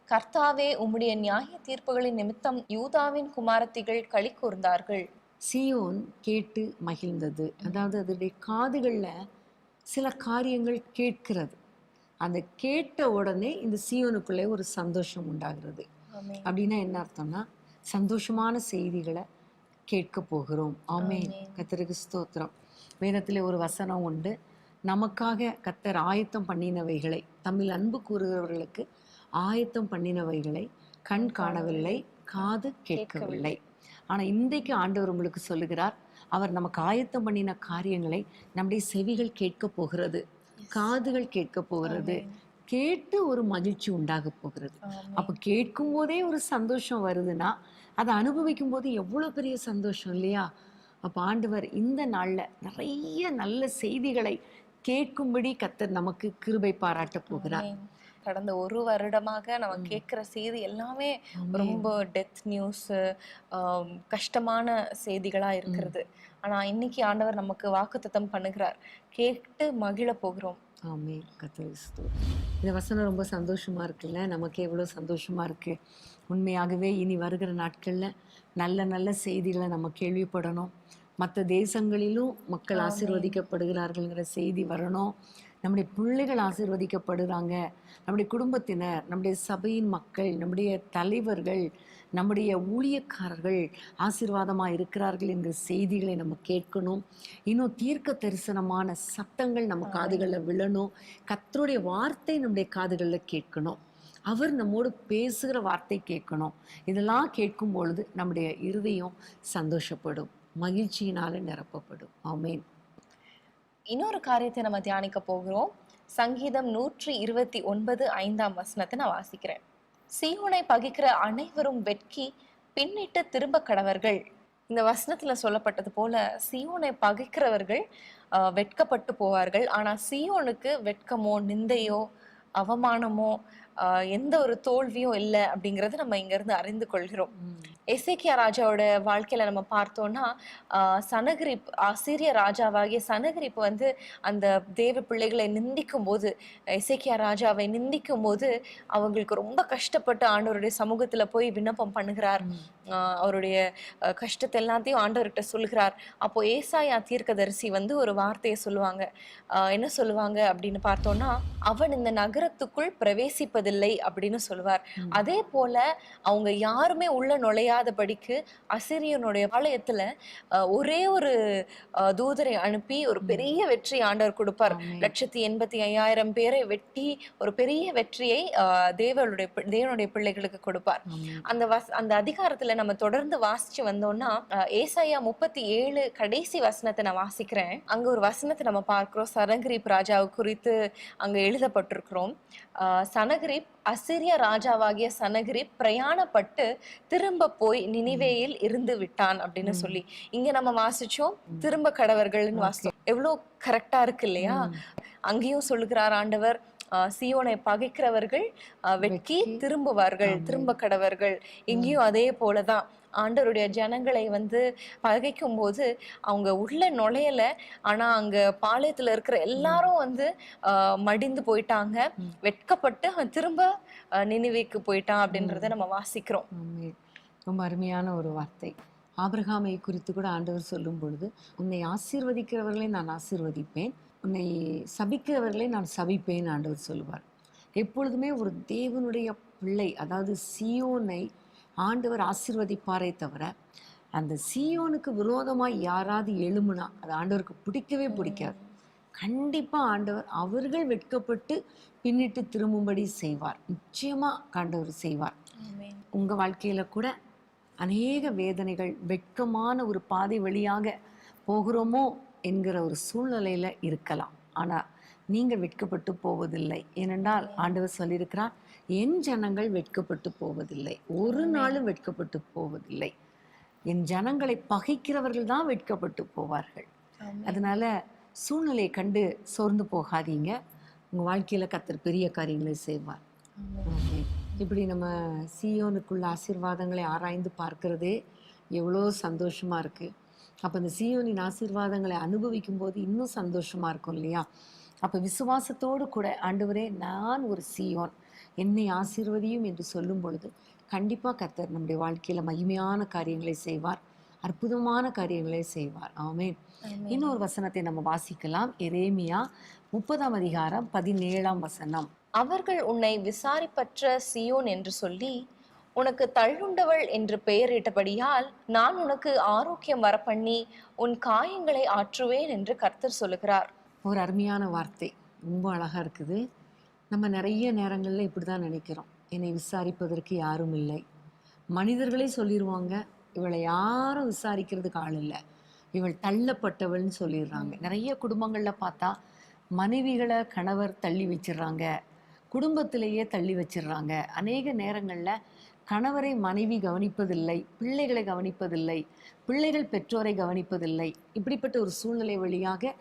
கர்த்தாவே உம்முடைய நியாய தீர்ப்புகளின் நிமித்தம் யூதாவின் குமாரத்திகள் களி கூர்ந்தார்கள். சீயோன் கேட்டு மகிழ்ந்தது, அதாவது அதனுடைய காதுகள்ல சில காரியங்கள் கேட்கிறது. அந்த கேட்ட உடனே இந்த சீயோனுக்குள்ளே ஒரு சந்தோஷம் உண்டாகிறது. அப்படின்னா என்ன அர்த்தம்னா, சந்தோஷமான செய்திகளை கேட்க போகிறோம். ஆமென். கர்த்தருக்கு ஸ்தோத்திரம். வேதத்திலே ஒரு வசனம் உண்டு, நமக்காக கர்த்தர் ஆயத்தம் பண்ணினவைகளை, தமிழ் அன்பு கூறுகிறவர்களுக்கு ஆயத்தம் பண்ணினவைகளை கண் காணவில்லை, காது கேட்கவில்லை. ஆனா இன்றைக்கு ஆண்டவர் உங்களுக்கு சொல்லுகிறார், அவர் நமக்கு ஆயத்தம் பண்ணின காரியங்களை நம்முடைய செவிகள் கேட்க போகிறது, காதுகள் கேட்க போகிறது, கேட்டு ஒரு மகிழ்ச்சி உண்டாக போகிறது. அப்ப கேட்கும் போதே ஒரு சந்தோஷம் வருதுன்னா அதை அனுபவிக்கும் போது எவ்வளவு பெரிய சந்தோஷம் இல்லையா? அப்ப ஆண்டவர் இந்த நாள்ல நிறைய நல்ல செய்திகளை கேட்கும்படி கர்த்தர் நமக்கு கிருபை பாராட்ட போகிறார். கடந்த ஒரு வருடமாக நம்ம கேட்கிற செய்தி எல்லாமே ரொம்ப டெத் நியூஸ், கஷ்டமான செய்திகளா இருக்கிறது. ஆனா இன்னைக்கு ஆண்டவர் நமக்கு வாக்குத்தத்தம் பண்ணுகிறார், கேட்டு மகிழ போகிறோம். ஆமென். கர்த்தருக்கு ஸ்தோத்திரம். இந்த வசனம் ரொம்ப சந்தோஷமா இருக்குல்ல, நமக்கு எவ்வளவு சந்தோஷமா இருக்கு. உண்மையாகவே இனி வருகிற நாட்கள்ல நல்ல நல்ல செய்திகளை நம்ம கேள்விப்படணும். மற்ற தேசங்களிலும் மக்கள் ஆசீர்வதிக்கப்படுகிறார்கள்ங்கிற செய்தி வரணும். நம்முடைய பிள்ளைகள் ஆசீர்வதிக்கப்படுறாங்க, நம்முடைய குடும்பத்தினர், நம்முடைய சபையின் மக்கள், நம்முடைய தலைவர்கள், நம்முடைய ஊழியக்காரர்கள் ஆசீர்வாதமாக இருக்கிறார்கள் என்கிற செய்திகளை நம்ம கேட்கணும். இன்னும் தீர்க்க தரிசனமான சத்தங்கள் நம்ம காதுகளில் விழணும். கர்த்தருடைய வார்த்தை நம்முடைய காதுகளில் கேட்கணும். அவர் நம்மோடு பேசுகிற வார்த்தை கேட்கணும். இதெல்லாம் கேட்கும் பொழுது நம்முடைய இருதயம் சந்தோஷப்படும், மகிழ்ச்சியினால நிரப்பப்படும். ஆமென். இன்னொரு காரியத்தை நம்ம தியானிக்க போகிறோம். சங்கீதம் 129:5 நான் வாசிக்கிறேன். சீயோனை பகைக்கிற அனைவரும் வெட்கி பின்னிட்டு திரும்ப கடவர்கள். இந்த வசனத்துல சொல்லப்பட்டது போல சீயோனை பகைக்கிறவர்கள் வெட்கப்பட்டு போவார்கள். ஆனா சீயோனுக்கு வெட்கமோ நிந்தையோ அவமானமோ எந்த ஒரு தோல்வியும் இல்லை அப்படிங்கறது நம்ம இங்க இருந்து அறிந்து கொள்கிறோம். எசேக்கியா ராஜாவோட வாழ்க்கையில நம்ம பார்த்தோம்னா, சனகரிப் அசீரிய ராஜாவாகிய சனகரிப் வந்து அந்த தேவ பிள்ளைகளை நிந்திக்கும் போது, எசேக்கியா ராஜாவை நிந்திக்கும் போது அவங்களுக்கு ரொம்ப கஷ்டப்பட்டு ஆண்டவருடைய சமூகத்துல போய் விண்ணப்பம் பண்ணுகிறார். அவருடைய கஷ்டத்தை எல்லாத்தையும் ஆண்டவர்கிட்ட சொல்கிறார். அப்போ ஏசாயா தீர்க்கதரிசி வந்து ஒரு வார்த்தையை சொல்லுவாங்க. என்ன சொல்லுவாங்க அப்படின்னு பார்த்தோம்னா, அவன் இந்த நகரத்துக்குள் பிரவேசிப்பதில்லை அப்படின்னு சொல்லுவார். அதே போல அவங்க யாருமே உள்ள நுழையாதபடிக்கு அசிரியனுடைய பாளையத்துல ஒரே ஒரு தூதரை அனுப்பி ஒரு பெரிய வெற்றி ஆண்டவர் கொடுப்பார். 185,000 பேரை வெட்டி ஒரு பெரிய வெற்றியை தேவனுடைய பிள்ளைகளுக்கு கொடுப்பார். அந்த அதிகாரத்துல நம்ம தொடர்ந்து வாசிச்சு வந்தோம்னா, ஏசாயா 37 கடைசி வசனத்தை நான் வாசிக்கிறேன். அங்க ஒரு வசனத்தை நம்ம பார்க்கிறோம். சனகரிப் ராஜாவை குறித்து அங்க எழுதப்பட்டிருக்கிறோம். சனகரிப் அசிரிய ராஜாவாகிய சனகரிப் பிரயாணப்பட்டு திரும்ப போய் நினிவேயில் இருந்து விட்டான் அப்படின்னு சொல்லி இங்க நம்ம வாசிச்சோம் திரும்ப கடவர்கள்னு வாசிச்சோம். எவ்வளவு கரெக்டா இருக்கு இல்லையா? அங்கேயும் சொல்லுகிறார் ஆண்டவர், சீயோனை பகைக்கிறவர்கள் வெட்கி திரும்புவார்கள், திரும்ப கடவர்கள். இங்கேயும் அதே போலதான் ஆண்டவருடைய ஜனங்களை வந்து பகைக்கும் போது அவங்க உள்ள நுழையல, ஆனா அங்க பாளையத்துல இருக்கிற எல்லாரும் வந்து மடிந்து போயிட்டாங்க, வெட்கப்பட்டு அவன் திரும்ப நினிவேக்கு போயிட்டான் அப்படின்றத நம்ம வாசிக்கிறோம். ரொம்ப அருமையான ஒரு வார்த்தை. ஆபிரகாமை குறித்து கூட ஆண்டவர் சொல்லும் பொழுது, உன்னை ஆசீர்வதிக்கிறவர்களை நான் ஆசீர்வதிப்பேன், உன்னை சபிக்கிறவர்களை நான் சபிப்பேன் ஆண்டவர் சொல்லுவார். எப்பொழுதுமே ஒரு தேவனுடைய பிள்ளை, அதாவது சீயோனை ஆண்டவர் ஆசீர்வதிப்பாரே தவிர அந்த சீயோனுக்கு விரோதமாக யாராவது எழுமுனா அது ஆண்டவருக்கு பிடிக்கவே பிடிக்காது. கண்டிப்பாக ஆண்டவர் அவர்கள் வெட்கப்பட்டு பின்னிட்டு திரும்பும்படி செய்வார். நிச்சயமாக ஆண்டவர் செய்வார். உங்கள் வாழ்க்கையில் கூட அநேக வேதனைகள், வெட்கமான ஒரு பாதை வழியாக போகிறோமோ என்கிற ஒரு சூழ்நிலையில் இருக்கலாம். ஆனால் நீங்கள் வெட்கப்பட்டு போவதில்லை. ஏனென்றால் ஆண்டவர் சொல்லியிருக்கிறார், என் ஜனங்கள் வெட்கப்பட்டு போவதில்லை, ஒரு நாளும் வெட்கப்பட்டு போவதில்லை. என் ஜனங்களை பகைக்கிறவர்கள் தான் வெட்கப்பட்டு போவார்கள். அதனால சூழ்நிலையை கண்டு சோர்ந்து போகாதீங்க. உங்கள் வாழ்க்கையில் கர்த்தர் பெரிய காரியங்களை செய்வார். இப்படி நம்ம சீயோனுக்குள்ள ஆசீர்வாதங்களை ஆராய்ந்து பார்க்கிறதே எவ்வளோ சந்தோஷமாக இருக்குது. அப்போ அந்த சீயோனின் ஆசீர்வாதங்களை அனுபவிக்கும் போது இன்னும் சந்தோஷமாக இருக்கும் இல்லையா? அப்போ விசுவாசத்தோடு கூட ஆண்டவரே நான் ஒரு சீயோன், என்னை ஆசீர்வதியும் என்று சொல்லும் பொழுது கண்டிப்பாக கர்த்தர் நம்முடைய வாழ்க்கையில் மகிமையான காரியங்களை செய்வார், அற்புதமான காரியங்களை செய்வார். ஆமென். இன்னொரு வசனத்தை நம்ம வாசிக்கலாம். எரேமியா 30ஆம் அதிகாரம் 17ஆம் வசனம். அவர்கள் உன்னை விசாரிப்பற்ற சீயோன் என்று சொல்லி உனக்கு தள்ளுண்டவள் என்று பெயரிட்டபடியால் நான் உனக்கு ஆரோக்கியம் வரப்பண்ணி உன் காயங்களை ஆற்றுவேன் என்று கர்த்தர் சொல்லுகிறார். ஒரு அருமையான வார்த்தை, ரொம்ப அழகா இருக்குது. நம்ம நிறைய நேரங்களில் இப்படி தான் நினைக்கிறோம், என்னை விசாரிப்பதற்கு யாரும் இல்லை. மனிதர்களே சொல்லிடுவாங்க, இவளை யாரும் விசாரிக்கிறதுக்கு ஆள் இல்லை, இவள் தள்ளப்பட்டவள்னு சொல்லிடுறாங்க. நிறைய குடும்பங்களில் பார்த்தா மனைவிகளை கணவர் தள்ளி வச்சிடுறாங்க, குடும்பத்திலேயே தள்ளி வச்சிடுறாங்க. அநேக நேரங்களில் கணவரை மனைவி கவனிப்பதில்லை, பிள்ளைகளை கவனிப்பதில்லை, பிள்ளைகள் பெற்றோரை கவனிப்பதில்லை. இப்படிப்பட்ட ஒரு சூழ்நிலை வழியாக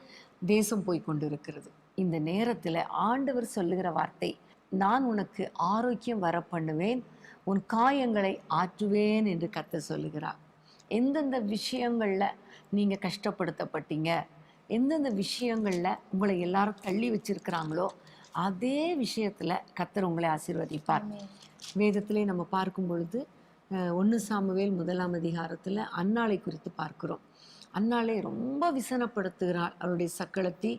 தேசம் போய் கொண்டிருக்கிறது. இந்த நேரத்தில் ஆண்டவர் சொல்லுகிற வார்த்தை, நான் உனக்கு ஆரோக்கியம் வர பண்ணுவேன், உன் காயங்களை ஆற்றுவேன் என்று கர்த்தர் சொல்லுகிறார். எந்தெந்த விஷயங்களில் நீங்கள் கஷ்டப்படுத்தப்பட்டீங்க, எந்தெந்த விஷயங்களில் உங்களை எல்லாரும் தள்ளி வச்சிருக்கிறாங்களோ அதே விஷயத்தில் கர்த்தர் உங்களை ஆசீர்வதிப்பார். வேதத்திலே நம்ம பார்க்கும் பொழுது 1 சாமுவேல் 1ஆம் அதிகாரத்தில் அன்னாளை குறித்து பார்க்கிறோம். அன்னாளை ரொம்ப விசனப்படுத்துகிறாள், அவளுடைய சக்களத்தை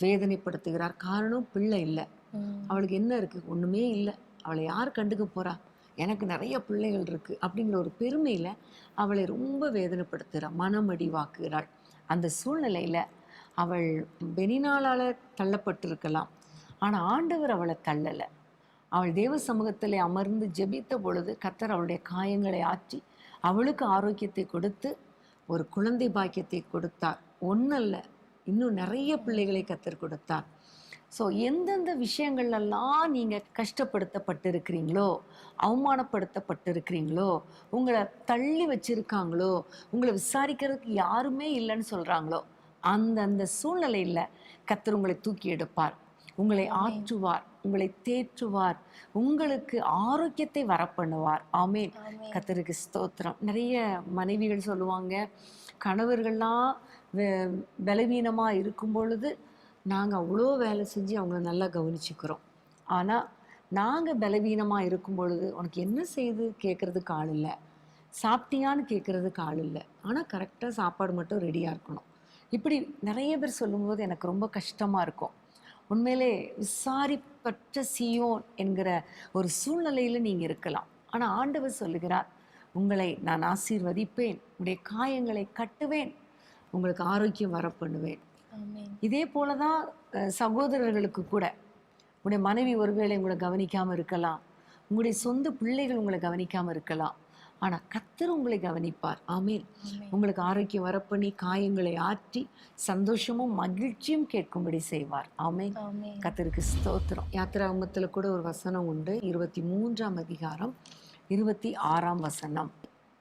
வேதனைப்படுத்துகிறார். காரணம், பிள்ளை இல்லை. அவளுக்கு என்ன இருக்குது? ஒன்றுமே இல்லை. அவளை யார் கண்டுக்க போகிறா? எனக்கு நிறைய பிள்ளைகள் இருக்குது அப்படிங்கிற ஒரு பெருமையில் அவளை ரொம்ப வேதனைப்படுத்துகிறாள், மனமடிவாக்குகிறாள். அந்த சூழ்நிலையில் அவள் பெனினாளால் தள்ளப்பட்டிருக்கலாம், ஆனால் ஆண்டவர் அவளை தள்ளலை. அவள் தேவ சமூகத்தில் அமர்ந்து ஜெபித்த பொழுது கர்த்தர் அவளுடைய காயங்களை ஆற்றி அவளுக்கு ஆரோக்கியத்தை கொடுத்து ஒரு குழந்தை பாக்கியத்தை கொடுத்தார். ஒன்றல்ல, இன்னும் நிறைய பிள்ளைகளை கர்த்தர் கொடுத்தார். ஸோ எந்தெந்த விஷயங்கள்லாம் நீங்கள் கஷ்டப்படுத்தப்பட்டிருக்கிறீங்களோ, அவமானப்படுத்தப்பட்டிருக்கிறீங்களோ, உங்களை தள்ளி வச்சிருக்காங்களோ, உங்களை விசாரிக்கிறதுக்கு யாருமே இல்லைன்னு சொல்கிறாங்களோ, அந்தந்த சூழ்நிலையில் கர்த்தர் உங்களை தூக்கி எடுப்பார், உங்களை ஆற்றுவார், உங்களை தேற்றுவார், உங்களுக்கு ஆரோக்கியத்தை வரப்பண்ணுவார். ஆமென். கர்த்தருக்கு ஸ்தோத்திரம். நிறைய மனைவிகள் சொல்லுவாங்க, கணவர்கள்லாம் பலவீனமாக இருக்கும் பொழுது நாங்கள் அவ்வளோ வேலை செஞ்சு அவங்கள நல்லா கவனிச்சுக்கிறோம், ஆனால் நாங்கள் பலவீனமாக இருக்கும் பொழுது உனக்கு என்ன செய்து கேட்குறதுக்கு ஆள் இல்லை, சாப்பிட்டியான்னு கேட்குறதுக்கு ஆள் இல்லை, ஆனால் கரெக்டாக சாப்பாடு மட்டும் ரெடியாக இருக்கணும். இப்படி நிறைய பேர் சொல்லும்போது எனக்கு ரொம்ப கஷ்டமாக இருக்கும். உண்மையிலே விசாரிப்பற்ற சீயோன் என்கிற ஒரு சூழ்நிலையில் நீங்கள் இருக்கலாம். ஆனால் ஆண்டவர் சொல்லுகிறார், உங்களை நான் ஆசீர்வதிப்பேன், உங்களுடைய காயங்களை கட்டுவேன், உங்களுக்கு ஆரோக்கியம் வர பண்ணுவேன். இதே போல தான் சகோதரர்களுக்கு கூட, உங்களுடைய மனைவி ஒருவேளை உங்களை கவனிக்காமல் இருக்கலாம், உங்களுடைய சொந்த பிள்ளைகள் உங்களை கவனிக்காமல் இருக்கலாம், ஆனால் கர்த்தர் உங்களை கவனிப்பார். ஆமென். உங்களுக்கு ஆரோக்கியம் வரப்பண்ணி காயங்களை ஆற்றி சந்தோஷமும் மகிழ்ச்சியும் கேட்கும்படி செய்வார். ஆமென். கர்த்தருக்கு ஸ்தோத்திரம். யாத்திராகமத்தில் கூட ஒரு வசனம் உண்டு, 23ஆம் அதிகாரம் 26ஆம் வசனம்.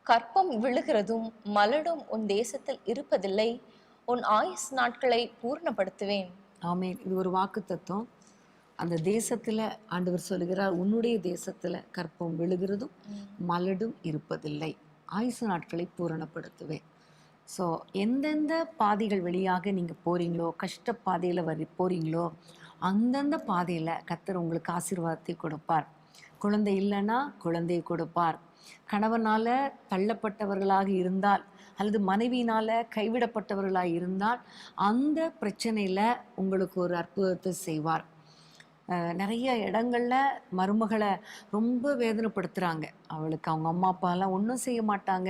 கற்பம் விழுகிறதும் மலடும் உன் தேசத்தில் இருப்பதில்லை. உன் ஆயுஸ் நாட்களை பூர்ணப்படுத்துவேன். ஆமென். இது ஒரு வாக்கு தத்துவம். அந்த தேசத்துல ஆண்டவர் சொல்லுகிறார், உன்னுடைய தேசத்துல கற்பம் விழுகிறதும் மலடும் இருப்பதில்லை, ஆயுசு நாட்களை பூரணப்படுத்துவேன். ஸோ எந்தெந்த பாதைகள் வழியாக நீங்கள் போகிறீங்களோ, கஷ்ட பாதையில் போகிறீங்களோ, அந்தந்த பாதையில் கர்த்தர் உங்களுக்கு ஆசீர்வாதத்தை கொடுப்பார். குழந்தை இல்லைன்னா குழந்தையை கொடுப்பார். கணவனால் தள்ளப்பட்டவர்களாக இருந்தால் அல்லது மனைவியினால் கைவிடப்பட்டவர்களாக இருந்தால் அந்த பிரச்சனையில் உங்களுக்கு ஒரு அற்புதத்தை செய்வார். நிறைய இடங்கள்ல மருமகளை ரொம்ப வேதனைப்படுத்துகிறாங்க. அவளுக்கு அவங்க அம்மா அப்பாலாம் ஒன்றும் செய்ய மாட்டாங்க,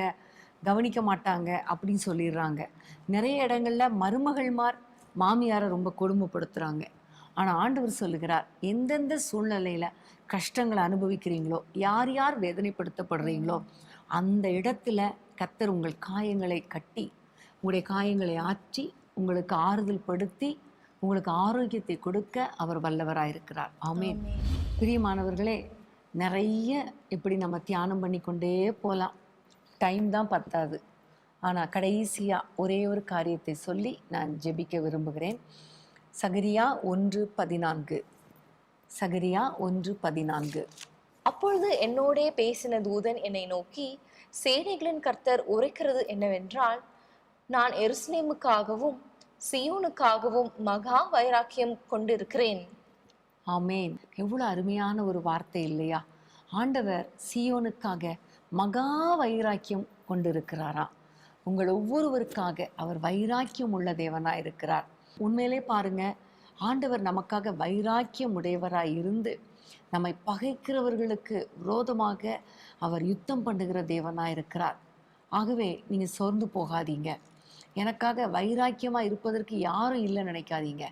கவனிக்க மாட்டாங்க அப்படின்னு சொல்லிடுறாங்க. நிறைய இடங்கள்ல மருமகள்மார் மாமியாரை ரொம்ப கொடுமைப்படுத்துகிறாங்க. ஆனால் ஆண்டவர் சொல்லுகிறார், எந்தெந்த சூழ்நிலையில் கஷ்டங்களை அனுபவிக்கிறீங்களோ, யார் யார் வேதனைப்படுத்தப்படுறீங்களோ, அந்த இடத்துல கர்த்தர் உங்கள் காயங்களை கட்டி, உங்களுடைய காயங்களை ஆற்றி, உங்களுக்கு ஆறுதல் படுத்தி, உங்களுக்கு ஆரோக்கியத்தை கொடுக்க அவர் வல்லவராயிருக்கிறார். ஆமென். பிரியமானவர்களே, நிறைய இப்படி நம்ம தியானம் பண்ணி கொண்டே போகலாம், டைம் தான் பத்தாது. ஆனால் கடைசியாக ஒரே ஒரு காரியத்தை சொல்லி நான் ஜெபிக்க விரும்புகிறேன். சகரியா 1:14. சகரியா 1:14. அப்பொழுது என்னோடே பேசின தூதன் என்னை நோக்கி, சேனைகளின் கர்த்தர் உரைக்கிறது என்னவென்றால், நான் எருசலேமுக்காகவும் சீயோனுக்காகவும் மகா வைராக்கியம் கொண்டிருக்கிறேன். ஆமேன். எவ்வளோ அருமையான ஒரு வார்த்தை இல்லையா? ஆண்டவர் சீயோனுக்காக மகா வைராக்கியம் கொண்டிருக்கிறாரா? உங்கள் ஒவ்வொருவருக்காக அவர் வைராக்கியம் உள்ள தேவனாய் இருக்கிறார். உண்மையிலே பாருங்க, ஆண்டவர் நமக்காக வைராக்கியம் உடையவராய் இருந்து நம்மை பகைக்கிறவர்களுக்கு விரோதமாக அவர் யுத்தம் பண்ணுகிற தேவனாய் இருக்கிறார். ஆகவே நீங்க சோர்ந்து போகாதீங்க. எனக்காக வைராக்கியமாக இருப்பதற்கு யாரும் இல்லைன்னு நினைக்காதீங்க.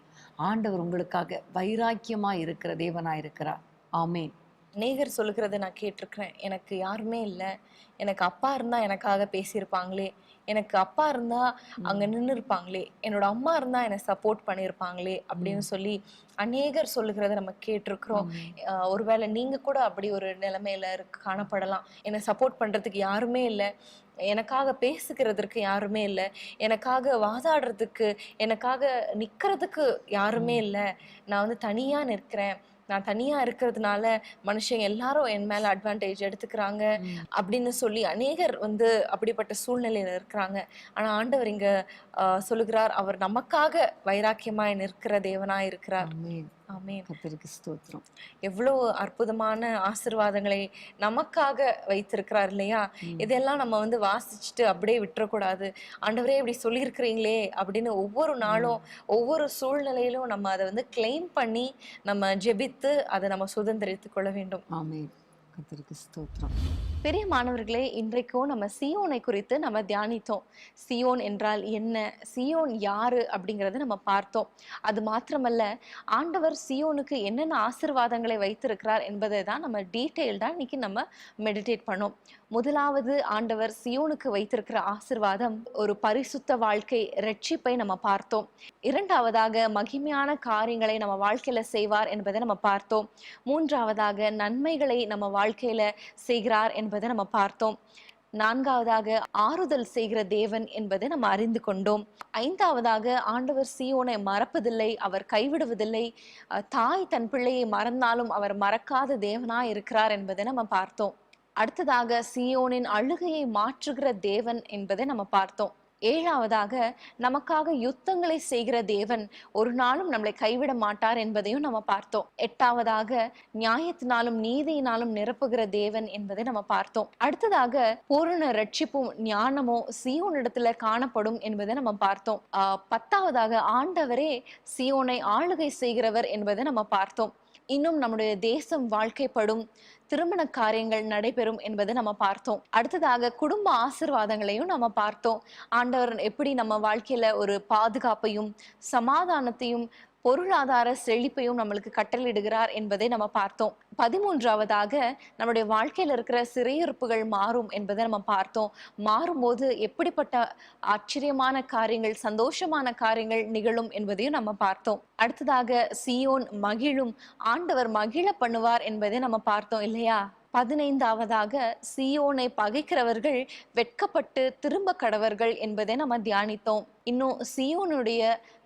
ஆண்டவர் உங்களுக்காக வைராக்கியமாக இருக்கிற தேவனாக இருக்கிறார். ஆமேன். நேகர் சொல்லுகிறத நான் கேட்டிருக்கிறேன். எனக்கு யாருமே இல்லை, எனக்கு அப்பா இருந்தால் எனக்காக பேசியிருப்பாங்களே, எனக்கு அப்பா இருந்தால் அங்கே நின்று இருப்பாங்களே, என்னோட அம்மா இருந்தால் என்னை சப்போர்ட் பண்ணியிருப்பாங்களே அப்படின்னு சொல்லி அநேகர் சொல்லுகிறத நம்ம கேட்டிருக்கிறோம். ஒருவேளை நீங்கள் கூட அப்படி ஒரு நிலைமையில காணப்படலாம். என்னை சப்போர்ட் பண்ணுறதுக்கு யாருமே இல்லை, எனக்காக பேசுகிறதுக்கு யாருமே இல்லை, எனக்காக வாதாடுறதுக்கு, எனக்காக நிற்கிறதுக்கு யாருமே இல்லை, நான் வந்து தனியாக நிற்கிறேன், நான் தனியா இருக்கிறதுனால மனுஷங்க எல்லாரும் என் மேல அட்வான்டேஜ் எடுத்துக்கிறாங்க அப்படின்னு சொல்லி அநேகர் வந்து அப்படிப்பட்ட சூழ்நிலையில இருக்கிறாங்க. ஆனா ஆண்டவர் இங்க சொல்லுகிறார், அவர் நமக்காக வைராக்கியமாய் நிற்கிற தேவனாய் இருக்கிறார். ஆமென். கர்த்தருக்கு ஸ்தோத்திரம். எவ்வளவு அற்புதமான ஆசீர்வாதங்களை நமக்காக வைத்திருக்கிறார் இல்லையா? இதெல்லாம் நம்ம வந்து வாசிச்சுட்டு அப்படியே விட்டுறக்கூடாது. ஆண்டவரே இப்படி சொல்லியிருக்கிறீங்களே அப்படின்னு ஒவ்வொரு நாளும் ஒவ்வொரு சூழ்நிலையிலும் நம்ம அதை வந்து கிளைம் பண்ணி நம்ம ஜெபித்து அதை நம்ம சுதந்திரித்துக் கொள்ள வேண்டும். ஆமென். கர்த்தருக்கு ஸ்தோத்திரம். பெரிய மாணவர்களே, இன்றைக்கும் நம்ம சியோனை குறித்து நம்ம தியானித்தோம். சியோன் என்றால் என்ன, சியோன் யாரு அப்படிங்கறத நம்ம பார்த்தோம். அது மாத்திரமல்ல, ஆண்டவர் சியோனுக்கு என்னென்ன ஆசீர்வாதங்களை வைத்திருக்கிறார் என்பதை தான் நம்ம டீட்டெயில்டா இன்னைக்கு நம்ம மெடிடேட் பண்ணோம். முதலாவது, ஆண்டவர் சியோனுக்கு வைத்திருக்கிற ஆசீர்வாதம் ஒரு பரிசுத்த வாழ்க்கை, ரட்சிப்பை நம்ம பார்த்தோம். இரண்டாவதாக, மகிமையான காரியங்களை நம்ம வாழ்க்கையில செய்வார் என்பதை நம்ம பார்த்தோம். மூன்றாவதாக, நன்மைகளை நம்ம வாழ்க்கையில செய்கிறார் என்பதை நம்ம பார்த்தோம். நான்காவதாக, ஆறுதல் செய்கிற தேவன் என்பதை நம்ம அறிந்து கொண்டோம். ஐந்தாவதாக, ஆண்டவர் சீயோனை மறப்பதில்லை, அவர் கைவிடுவதில்லை. தாய் தன் பிள்ளையை மறந்தாலும் அவர் மறக்காத தேவனாய் இருக்கிறார் என்பதை நம்ம பார்த்தோம். அடுத்ததாக, சீயோனின் அழுகையை மாற்றுகிற தேவன் என்பதை நம்ம பார்த்தோம். ஏழாவதாக, நமக்காக யுத்தங்களை செய்கிற தேவன், ஒரு நாளும் நம்மளை கைவிட மாட்டார் என்பதையும் நம்ம பார்த்தோம். எட்டாவதாக, நியாயத்தினாலும் நீதியினாலும் நிரப்புகிற தேவன் என்பதை நம்ம பார்த்தோம். அடுத்ததாக, பூரண ரட்சிப்பும் ஞானமும் சீயோனிடத்துல காணப்படும் என்பதை நம்ம பார்த்தோம். பத்தாவதாக, ஆண்டவரே சீயோனை ஆளுகை செய்கிறவர் என்பதை நம்ம பார்த்தோம். இன்னும் நம்முடைய தேசம் வாழ்க்கைப்படும், திருமண காரியங்கள் நடைபெறும் என்பதை நம்ம பார்த்தோம். அடுத்ததாக, குடும்ப ஆசீர்வாதங்களையும் நம்ம பார்த்தோம். ஆண்டவர் எப்படி நம்ம வாழ்க்கையில ஒரு பாதுகாப்பையும் சமாதானத்தையும் பொருளாதார செழிப்பையும் நம்மளுக்கு கட்டளையிடுகிறார் என்பதை நம்ம பார்த்தோம். 13ஆவதாக, நம்முடைய வாழ்க்கையில இருக்கிற சிறையிருப்புகள் மாறும் என்பதை நம்ம பார்த்தோம். மாறும்போது எப்படிப்பட்ட ஆச்சரியமான காரியங்கள், சந்தோஷமான காரியங்கள் நிகழும் என்பதையும் நம்ம பார்த்தோம். அடுத்ததாக, சீயோன் மகிழும், ஆண்டவர் மகிழ பண்ணுவார் என்பதை நம்ம பார்த்தோம் இல்லையா? 15வதாக சீயோனை பகைக்கிறவர்கள் வெட்கப்பட்டு திரும்ப கடவர்கள் என்பதை நம்ம தியானித்தோம். இன்னும் சீயோனுடைய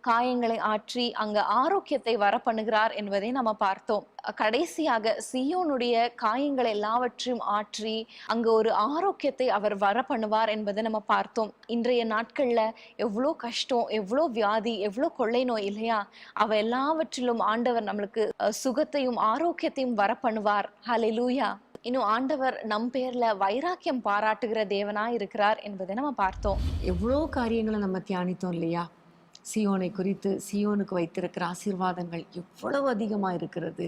காயங்களை ஆற்றி அங்க ஆரோக்கியத்தை வர பண்ணுகிறார் என்பதை நம்ம பார்த்தோம். கடைசியாக சீயோனுடைய காயங்கள் எல்லாவற்றையும் ஆற்றி அங்க ஒரு ஆரோக்கியத்தை அவர் வர பண்ணுவார் என்பதை நம்ம பார்த்தோம். இன்றைய நாட்கள்ல எவ்வளோ கஷ்டம், எவ்வளோ வியாதி, எவ்வளோ கொள்ளை நோய் இல்லையா? அவ எல்லாவற்றிலும் ஆண்டவர் நம்மளுக்கு சுகத்தையும் ஆரோக்கியத்தையும் வர பண்ணுவார். ஹல்லேலூயா. இன்னும் ஆண்டவர் நம் பேர்ல வைராக்கியம் பாராட்டுகிற தேவனா இருக்கிறார் என்பதை நம்ம பார்த்தோம். எவ்வளோ காரியங்களை நம்ம தியானித்தோம் இல்லையா? சீயோனை குறித்து, சீயோனுக்கு வைத்திருக்கிற ஆசீர்வாதங்கள் எவ்வளவு அதிகமாக இருக்கிறது.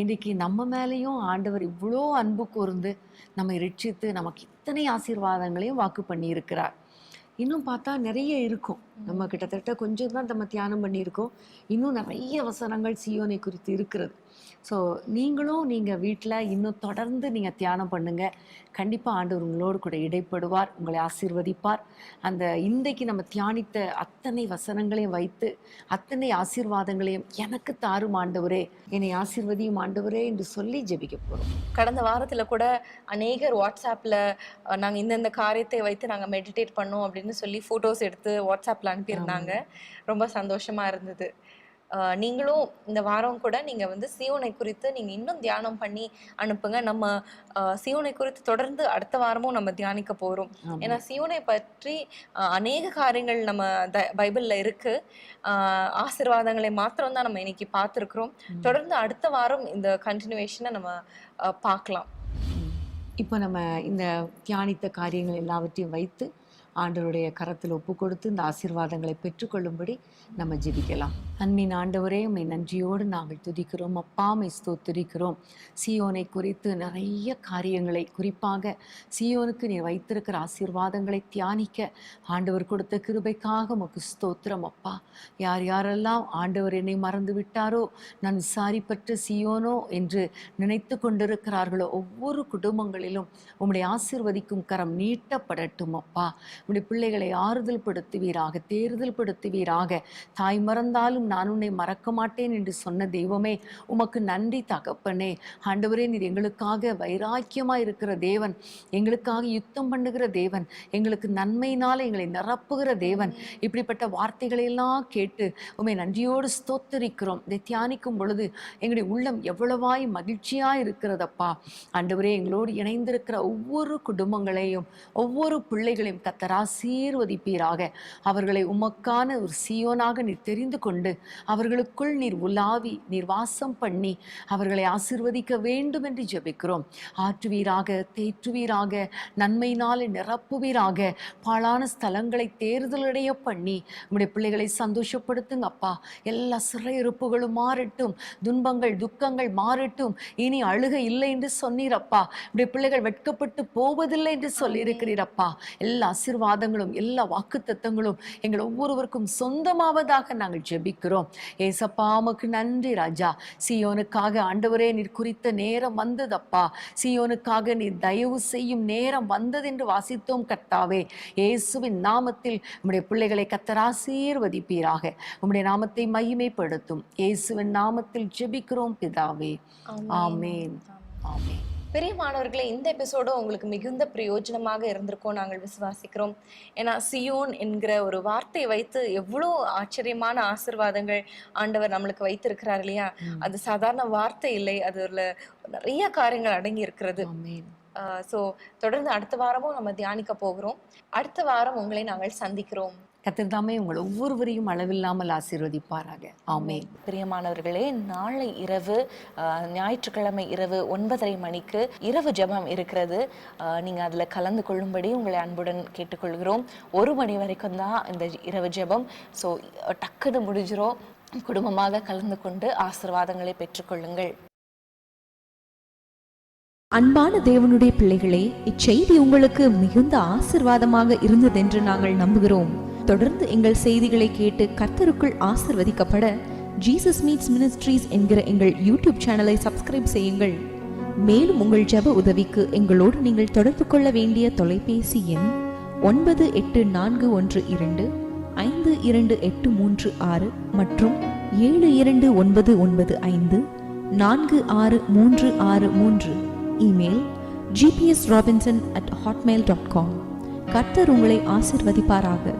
இன்றைக்கி நம்ம மேலேயும் ஆண்டவர் இவ்வளோ அன்பு கூர்ந்து நம்மை ரட்சித்து நமக்கு இத்தனை ஆசீர்வாதங்களையும் வாக்கு பண்ணி இருக்கிறார். இன்னும் பார்த்தா நிறைய இருக்கும். நம்ம கிட்டத்தட்ட கொஞ்சம் தான் நம்ம தியானம் பண்ணியிருக்கோம். இன்னும் நிறைய வசனங்கள் சீயோனை குறித்து இருக்கிறது. ஸோ நீங்கள் வீட்டில் இன்னும் தொடர்ந்து நீங்கள் தியானம் பண்ணுங்கள். கண்டிப்பாக ஆண்டவர் உங்களோடு கூட இடைப்படுவார், உங்களை ஆசீர்வதிப்பார். அந்த இன்றைக்கு நம்ம தியானித்த அத்தனை வசனங்களையும் வைத்து அத்தனை ஆசீர்வாதங்களையும் எனக்கு தாரும் ஆண்டவரே, என்னை ஆசீர்வதியும் ஆண்டவரே என்று சொல்லி ஜெபிக்க போகிறோம். கடந்த வாரத்தில் கூட அநேகர் வாட்ஸ்அப்பில் நாங்கள் இந்தந்த காரியத்தை வைத்து நாங்கள் மெடிடேட் பண்ணோம் அப்படின்னு சொல்லி ஃபோட்டோஸ் எடுத்து வாட்ஸ்அப்பில் அனுப்பியிருந்தாங்க. ரொம்ப சந்தோஷமாக இருந்தது. நீங்களும் இந்த வாரம் கூட நீங்கள் வந்து சீயோனை குறித்து நீங்கள் இன்னும் தியானம் பண்ணி அனுப்புங்க. நம்ம சீயோனை குறித்து தொடர்ந்து அடுத்த வாரமும் நம்ம தியானிக்க போகிறோம். ஏன்னா சீயோனை பற்றி அநேக காரியங்கள் நம்ம பைபிளில் இருக்குது. ஆசீர்வாதங்களை மாத்திரம் தான் நம்ம இன்னைக்கு பார்த்துருக்குறோம். தொடர்ந்து அடுத்த வாரம் இந்த கண்டினியூவேஷனை நம்ம பார்க்கலாம். இப்போ நம்ம இந்த தியானித்த காரியங்கள் எல்லாவற்றையும் வைத்து ஆண்டவருடைய கரத்தில் ஒப்பு கொடுத்து இந்த ஆசீர்வாதங்களை பெற்றுக்கொள்ளும்படி நம்ம ஜெபிக்கலாம். அன்பின் ஆண்டவரே, உம்மை நன்றியோடு நாங்கள் துதிக்கிறோம். அப்பா, உம்மை ஸ்தோத்திரிக்கிறோம். சீயோனை குறித்து நிறைய காரியங்களை, குறிப்பாக சீயோனுக்கு நீர் வைத்திருக்கிற ஆசீர்வாதங்களை தியானிக்க ஆண்டவர் கொடுத்த கிருபைக்காக உமக்கு ஸ்தோத்திரம். அப்பா, யார் யாரெல்லாம் ஆண்டவர் என்னை மறந்து விட்டாரோ, நான் விசாரிப்பற்ற சீயோனோ என்று நினைத்து கொண்டிருக்கிறார்களோ, ஒவ்வொரு குடும்பங்களிலும் உம்முடைய ஆசீர்வதிக்கும் கரம் நீட்டப்படட்டும். அப்பா, உம்முடைய பிள்ளைகளை ஆறுதல் படுத்துவீராக, தேறுதல் படுத்துவீராக. தாய் மறந்தாலும் நான் உன்னை மறக்க மாட்டேன் என்று சொன்ன தெய்வமே, உமக்கு நன்றி தகப்பனே. ஆண்டவரே, நீர் எங்களுக்காக வைராக்கியமாக இருக்கிற தேவன், எங்களுக்காக யுத்தம் பண்ணுகிற தேவன், எங்களுக்கு நன்மையினால் எங்களை நிரப்புகிற தேவன். இப்படிப்பட்ட வார்த்தைகளையெல்லாம் கேட்டு உம்மை நன்றியோடு ஸ்தோத்தரிக்கிறோம். இதை தியானிக்கும் பொழுது எங்களுடைய உள்ளம் எவ்வளவாய் மகிழ்ச்சியாக இருக்கிறதப்பா. ஆண்டவரே, எங்களோடு இணைந்திருக்கிற ஒவ்வொரு குடும்பங்களையும் ஒவ்வொரு பிள்ளைகளையும் கர்த்தர் ஆசீர்வதிப்பீராக. அவர்களை உமக்கான ஒரு சீயோனாக நீர் தெரிந்து கொண்டு அவர்களுக்குள் நீர் உலாவி நீர் வாசம் பண்ணி அவர்களை ஆசீர்வதிக்க வேண்டும் என்று ஜெபிக்கிறோம். ஆற்றுவீராக, தேற்றுவீராக, நன்மையினாலே நிரப்புவீராக. பாழான ஸ்தலங்களை தேர்தலடைய பண்ணி உம்முடைய பிள்ளைகளை சந்தோஷப்படுத்துங்க அப்பா. எல்லா சிறையிருப்புகளும் மாறட்டும், துன்பங்கள் துக்கங்கள் மாறட்டும். இனி அழுகை இல்லை என்று சொன்னீரப்பா. உம்முடைய பிள்ளைகள் வெட்கப்பட்டு போவதில்லை என்று சொல்லியிருக்கிறீரப்பா. எல்லா ஆசீர்வாதங்களும் எல்லா வாக்குத்தத்தங்களும் எங்கள் ஒவ்வொருவருக்கும் சொந்தமாவதாக நாங்கள் ஜெபிக்கிறோம். ஏசப்பா, உமக்கு நன்றி ராஜா. சீயோனுக்காக ஆண்டவரே நீர் குறித்த நேரம் வந்ததப்பா. சீயோனுக்காக நீர் தயவு செய்யும் நேரம் வந்தது என்று வாசித்தோம் கர்த்தாவே. இயேசுவின் நாமத்தில் உம்முடைய பிள்ளைகளை கர்த்தர் ஆசீர்வதிப்பீராக. உம்முடைய நாமத்தை மகிமைப்படுத்தும் இயேசுவின் நாமத்தில் ஜெபிக்கிறோம் பிதாவே. ஆமென். ஆமென். பிரியமானவர்களே, இந்த எபிசோடு உங்களுக்கு மிகுந்த பிரயோஜனமாக இருந்திருக்கும் நாங்கள் விசுவாசிக்கிறோம். ஏன்னா சியோன் என்கிற ஒரு வார்த்தையை வைத்து எவ்வளோ ஆச்சரியமான ஆசீர்வாதங்கள் ஆண்டவர் நம்மளுக்கு வைத்திருக்கிறார் இல்லையா? அது சாதாரண வார்த்தை இல்லை, அதுல நிறைய காரியங்கள் அடங்கி இருக்கிறது. ஸோ தொடர்ந்து அடுத்த வாரமும் நம்ம தியானிக்க போகிறோம். அடுத்த வாரம் உங்களை நாங்கள் சந்திக்கிறோம். கர்த்தர் தாமே உங்கள் ஒவ்வொருவரையும் அளவில்லாமல் ஆசீர்வதிப்பாராக. ஆமென். பிரியமானவர்களே, நாளை இரவு ஞாயிற்றுக்கிழமை இரவு 9:30 மணிக்கு இரவு ஜெபம் இருக்கிறது. நீங்கள் அதில் கலந்து கொள்ளும்படி உங்களை அன்புடன் கேட்டுக்கொள்கிறோம். 1 மணி வரைக்கும் தான் இந்த இரவு ஜெபம். ஸோ டக்குன்னு முடிஞ்சிரும். குடும்பமாக கலந்து கொண்டு ஆசீர்வாதங்களை பெற்றுக்கொள்ளுங்கள். அன்பான தேவனுடைய பிள்ளைகளே, இச்செய்தி உங்களுக்கு மிகுந்த ஆசீர்வாதமாக இருந்ததென்று நாங்கள் நம்புகிறோம். தொடர்ந்து எங்கள் செய்திகளை கேட்டு கர்த்தருக்குள் ஆசீர்வதிக்கப்பட ஜீசஸ் மீட்ஸ் மினிஸ்ட்ரீஸ் என்கிற எங்கள் யூடியூப் சேனலை சப்ஸ்கிரைப் செய்யுங்கள். மேலும் உங்கள் ஜெப உதவிக்கு எங்களோடு நீங்கள் தொடர்பு கொள்ள வேண்டிய தொலைபேசி எண் 9842252836 மற்றும் 729954633. Email gpsrobinson@hotmail.com. கர்த்தர் உங்களை ஆசிர்வதிப்பாராக.